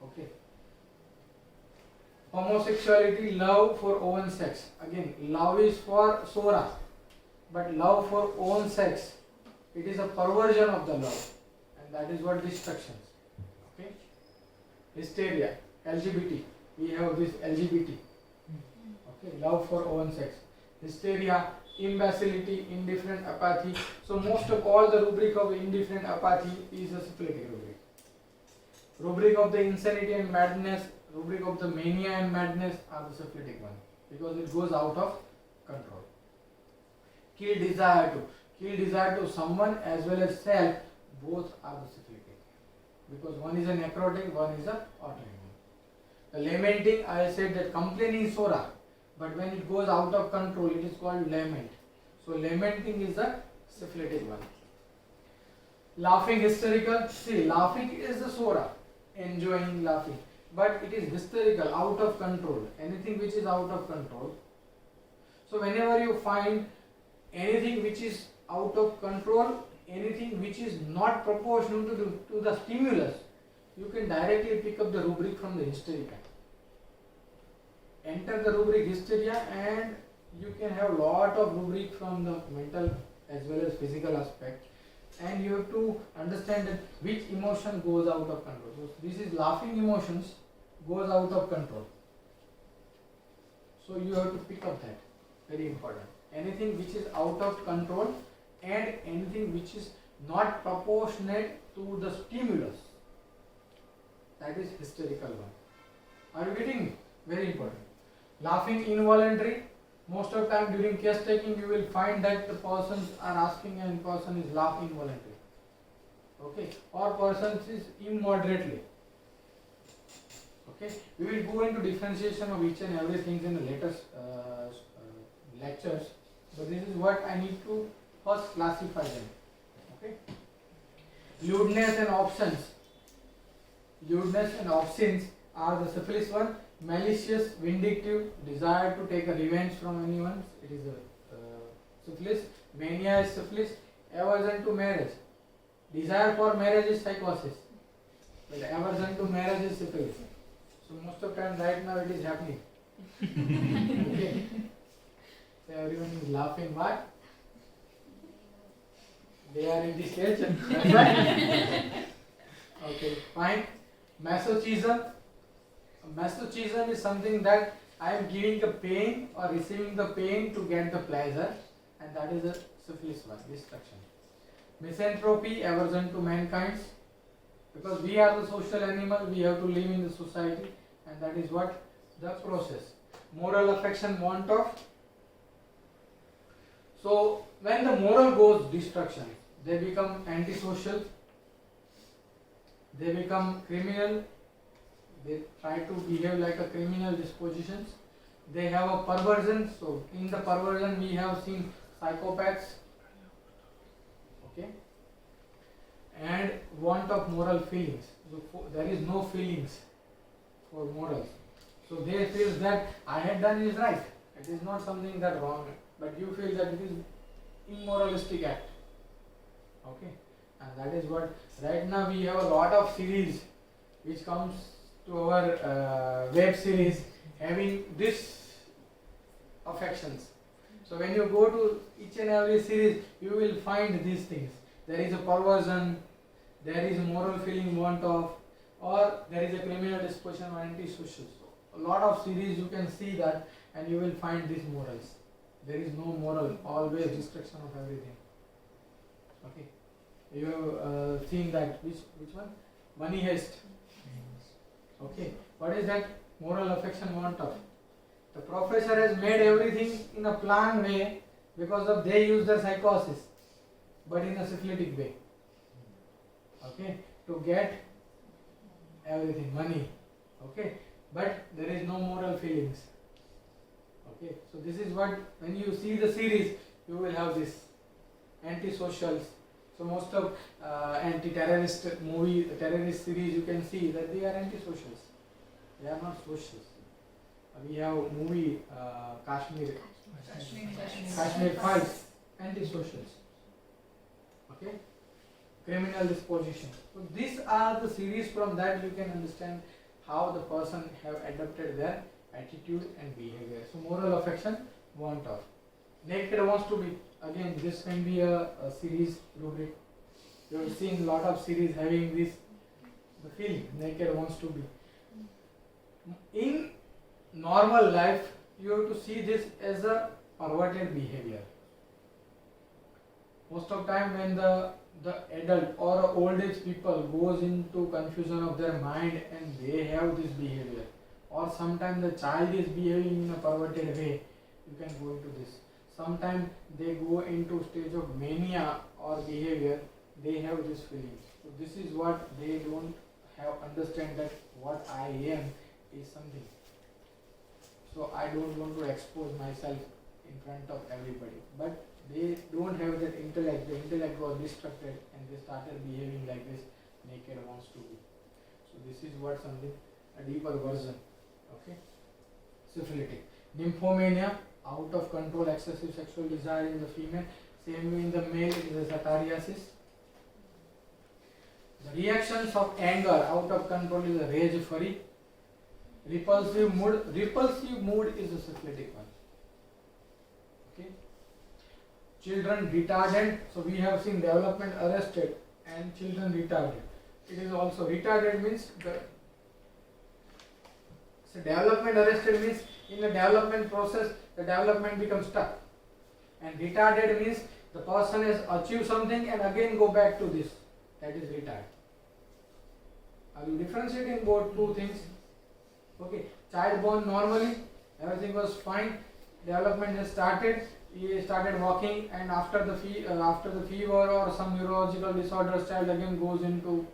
Okay. Homosexuality, love for own sex. Again, love is for sora, but love for own sex, it is a perversion of the love, and that is what destructions. Okay. Hysteria, LGBT. We have this LGBT. Okay, love for own sex. Hysteria, imbecility, indifferent, apathy. So most of all the rubric of indifferent apathy is a syphilitic rubric. Rubric of the insanity and madness, rubric of the mania and madness are the syphilitic one, because it goes out of control. Kill desire to someone as well as self, both are the syphilitic, because one is a necrotic, one is a autoimmune. The lamenting, I said that complaining is sora, but when it goes out of control, it is called lament. So lamenting is a syphilitic one. Laughing, hysterical. See, laughing is the sora, enjoying laughing, but it is hysterical, out of control. Anything which is out of control. So whenever you find anything which is out of control, anything which is not proportional to the stimulus, you can directly pick up the rubric from the hysterica. Enter the rubric hysteria and you can have lot of rubric from the mental as well as physical aspect, and you have to understand that which emotion goes out of control. So this is laughing emotions goes out of control. So you have to pick up that, very important. Anything which is out of control and anything which is not proportionate to the stimulus, that is hysterical one. Are you getting me? Very important. Laughing involuntary. Most of the time during case taking you will find that the persons are asking and person is laughing involuntary. okay, or persons is immoderately. Okay, we will go into differentiation of each and everything in the later lectures, but this is what I need to first classify them. Okay, lewdness and obscene. Lewdness and obscene are the syphilis one. Malicious, vindictive, desire to take a revenge from anyone. It is a syphilis. Mania is syphilis. Aversion to marriage. Desire for marriage is psychosis. But aversion to marriage is syphilis. So most of the time right now it is happening. Okay. So everyone is laughing. Why? They are in this age. That's right. Okay, fine. Masochism. Masochism is something that I am giving the pain or receiving the pain to get the pleasure, and that is a syphilis one, destruction. Misanthropy, aversion to mankind, because we are the social animal, we have to live in the society, and that is what the process. Moral affection, want of. So when the moral goes destruction, they become antisocial, they become criminal, they try to behave like a criminal dispositions, they have a perversion. So in the perversion we have seen psychopaths, okay, and want of moral feelings. So there is no feelings for morals. So they feel that I had done is right, it is not something that wrong, but you feel that it is immoralistic act. Okay, and that is what right now we have a lot of series which comes to our web series having this affections. So when you go to each and every series, you will find these things. There is a perversion, there is a moral feeling want of, or there is a criminal disposition or antisocial. So a lot of series you can see that, and you will find these morals. There is no moral, always destruction of everything. Okay, you have seen that which one? Money heist. Okay, what is that? Moral affection want of. The professor has made everything in a planned way because of they use the psychosis, but in a syphilitic way. Okay, to get everything, money. Okay, but there is no moral feelings. Okay, so this is what, when you see the series, you will have this anti-socials. So most of anti-terrorist movie, the terrorist series, you can see that they are anti-socials. They are not socials. We have movie Kashmir Files, anti-socials. Okay, criminal disposition. So these are the series. From that you can understand how the person have adopted their attitude and behavior. So moral affection, want of. Naked wants to be. Again, this can be a series rubric. You have seen a lot of series having this, the feeling, naked wants to be. In normal life, you have to see this as a perverted behavior. Most of time when the adult or old age people goes into confusion of their mind and they have this behavior, or sometimes the child is behaving in a perverted way, you can go into this. Sometimes they go into stage of mania or behavior, they have this feeling. So this is what they don't have understand, that what I am is something. So I don't want to expose myself in front of everybody. But they don't have that intellect. The intellect was distracted and they started behaving like this. Naked wants to be. So this is what something, a deeper version. Okay. Syphilitic. Nymphomania, out of control, excessive sexual desire in the female. Same way in the male, it is a satyriasis. The reactions of anger, out of control, is a rage, fury. Repulsive mood is a syphilitic one. Okay. Children retarded. So we have seen development arrested and children retarded. It is also retarded means so development arrested means in the development process the development becomes stuck, and retarded means the person has achieved something and again go back to this. That is retarded. Are you differentiating both two things? Okay, child born normally, everything was fine, development has started, he started walking, and after the fever or some neurological disorders, child again goes into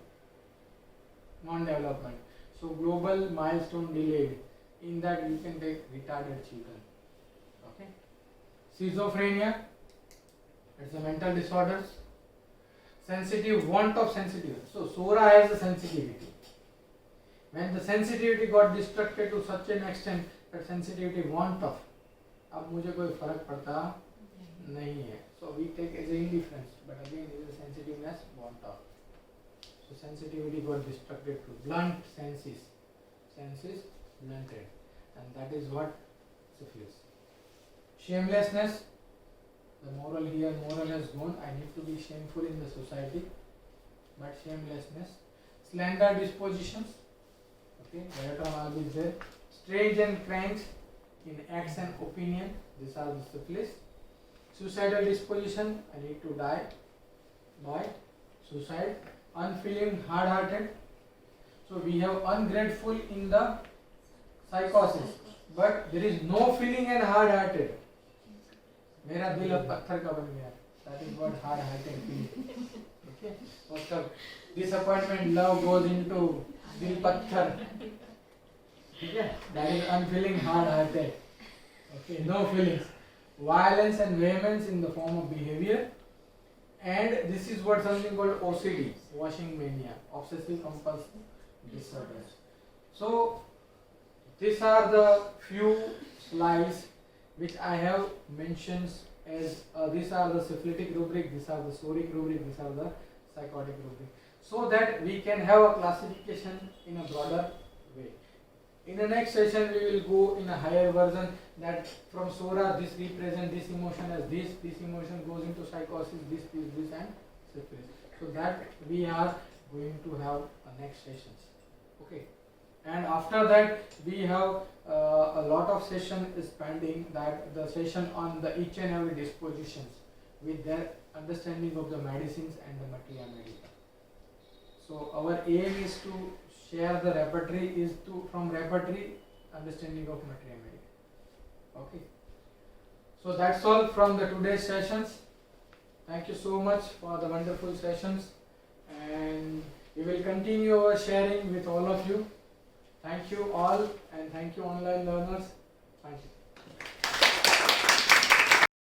non-development. So global milestone delayed. In that you can take retarded children. Okay. Schizophrenia, it's a mental disorder. Sensitive, want of sensitivity. So Sora has a sensitivity. When the sensitivity got destructed to such an extent that sensitivity want of, अब मुझे कोई फर्क पड़ता नहीं है. So we take as a indifference, but again is a sensitiveness want of. So sensitivity got destructed to blunt senses blunted, and that is what syphilis. Shamelessness, the moral has gone. I need to be shameful in the society, but shamelessness. Slender dispositions, okay, diagram will be there. Strange and cranks in acts and opinion, these are the syphilis. Suicidal disposition, I need to die by suicide. Unfeeling, hard-hearted. So we have ungrateful in the psychosis, but there is no feeling and hard-hearted. मेरा दिल अब पत्थर का बन गया. That is what hard-hearted feeling. Okay. मतलब disappointment, love goes into दिल पत्थर. Okay. That is unfeeling, hard-hearted. Okay. No feelings. Violence and vehemence in the form of behavior. And this is what something called OCD, washing mania, obsessive compulsive disorders. So these are the few slides which I have mentioned as these are the syphilitic rubric, these are the soric rubric, these are the psychotic rubric, so that we can have a classification in a broader way. In the next session we will go in a higher version, that from Sora this represents this emotion as this emotion goes into psychosis, this and syphilis. So that we are going to have a next sessions. Okay. And after that we have a lot of session is pending, that the session on the each and every dispositions with their understanding of the medicines and the materia medica. So our aim is to share the repertory, is to from repertory understanding of materia medica. Okay. So that's all from the today's sessions. Thank you so much for the wonderful sessions, and we will continue our sharing with all of you. Thank you all, and thank you online learners. Thank you.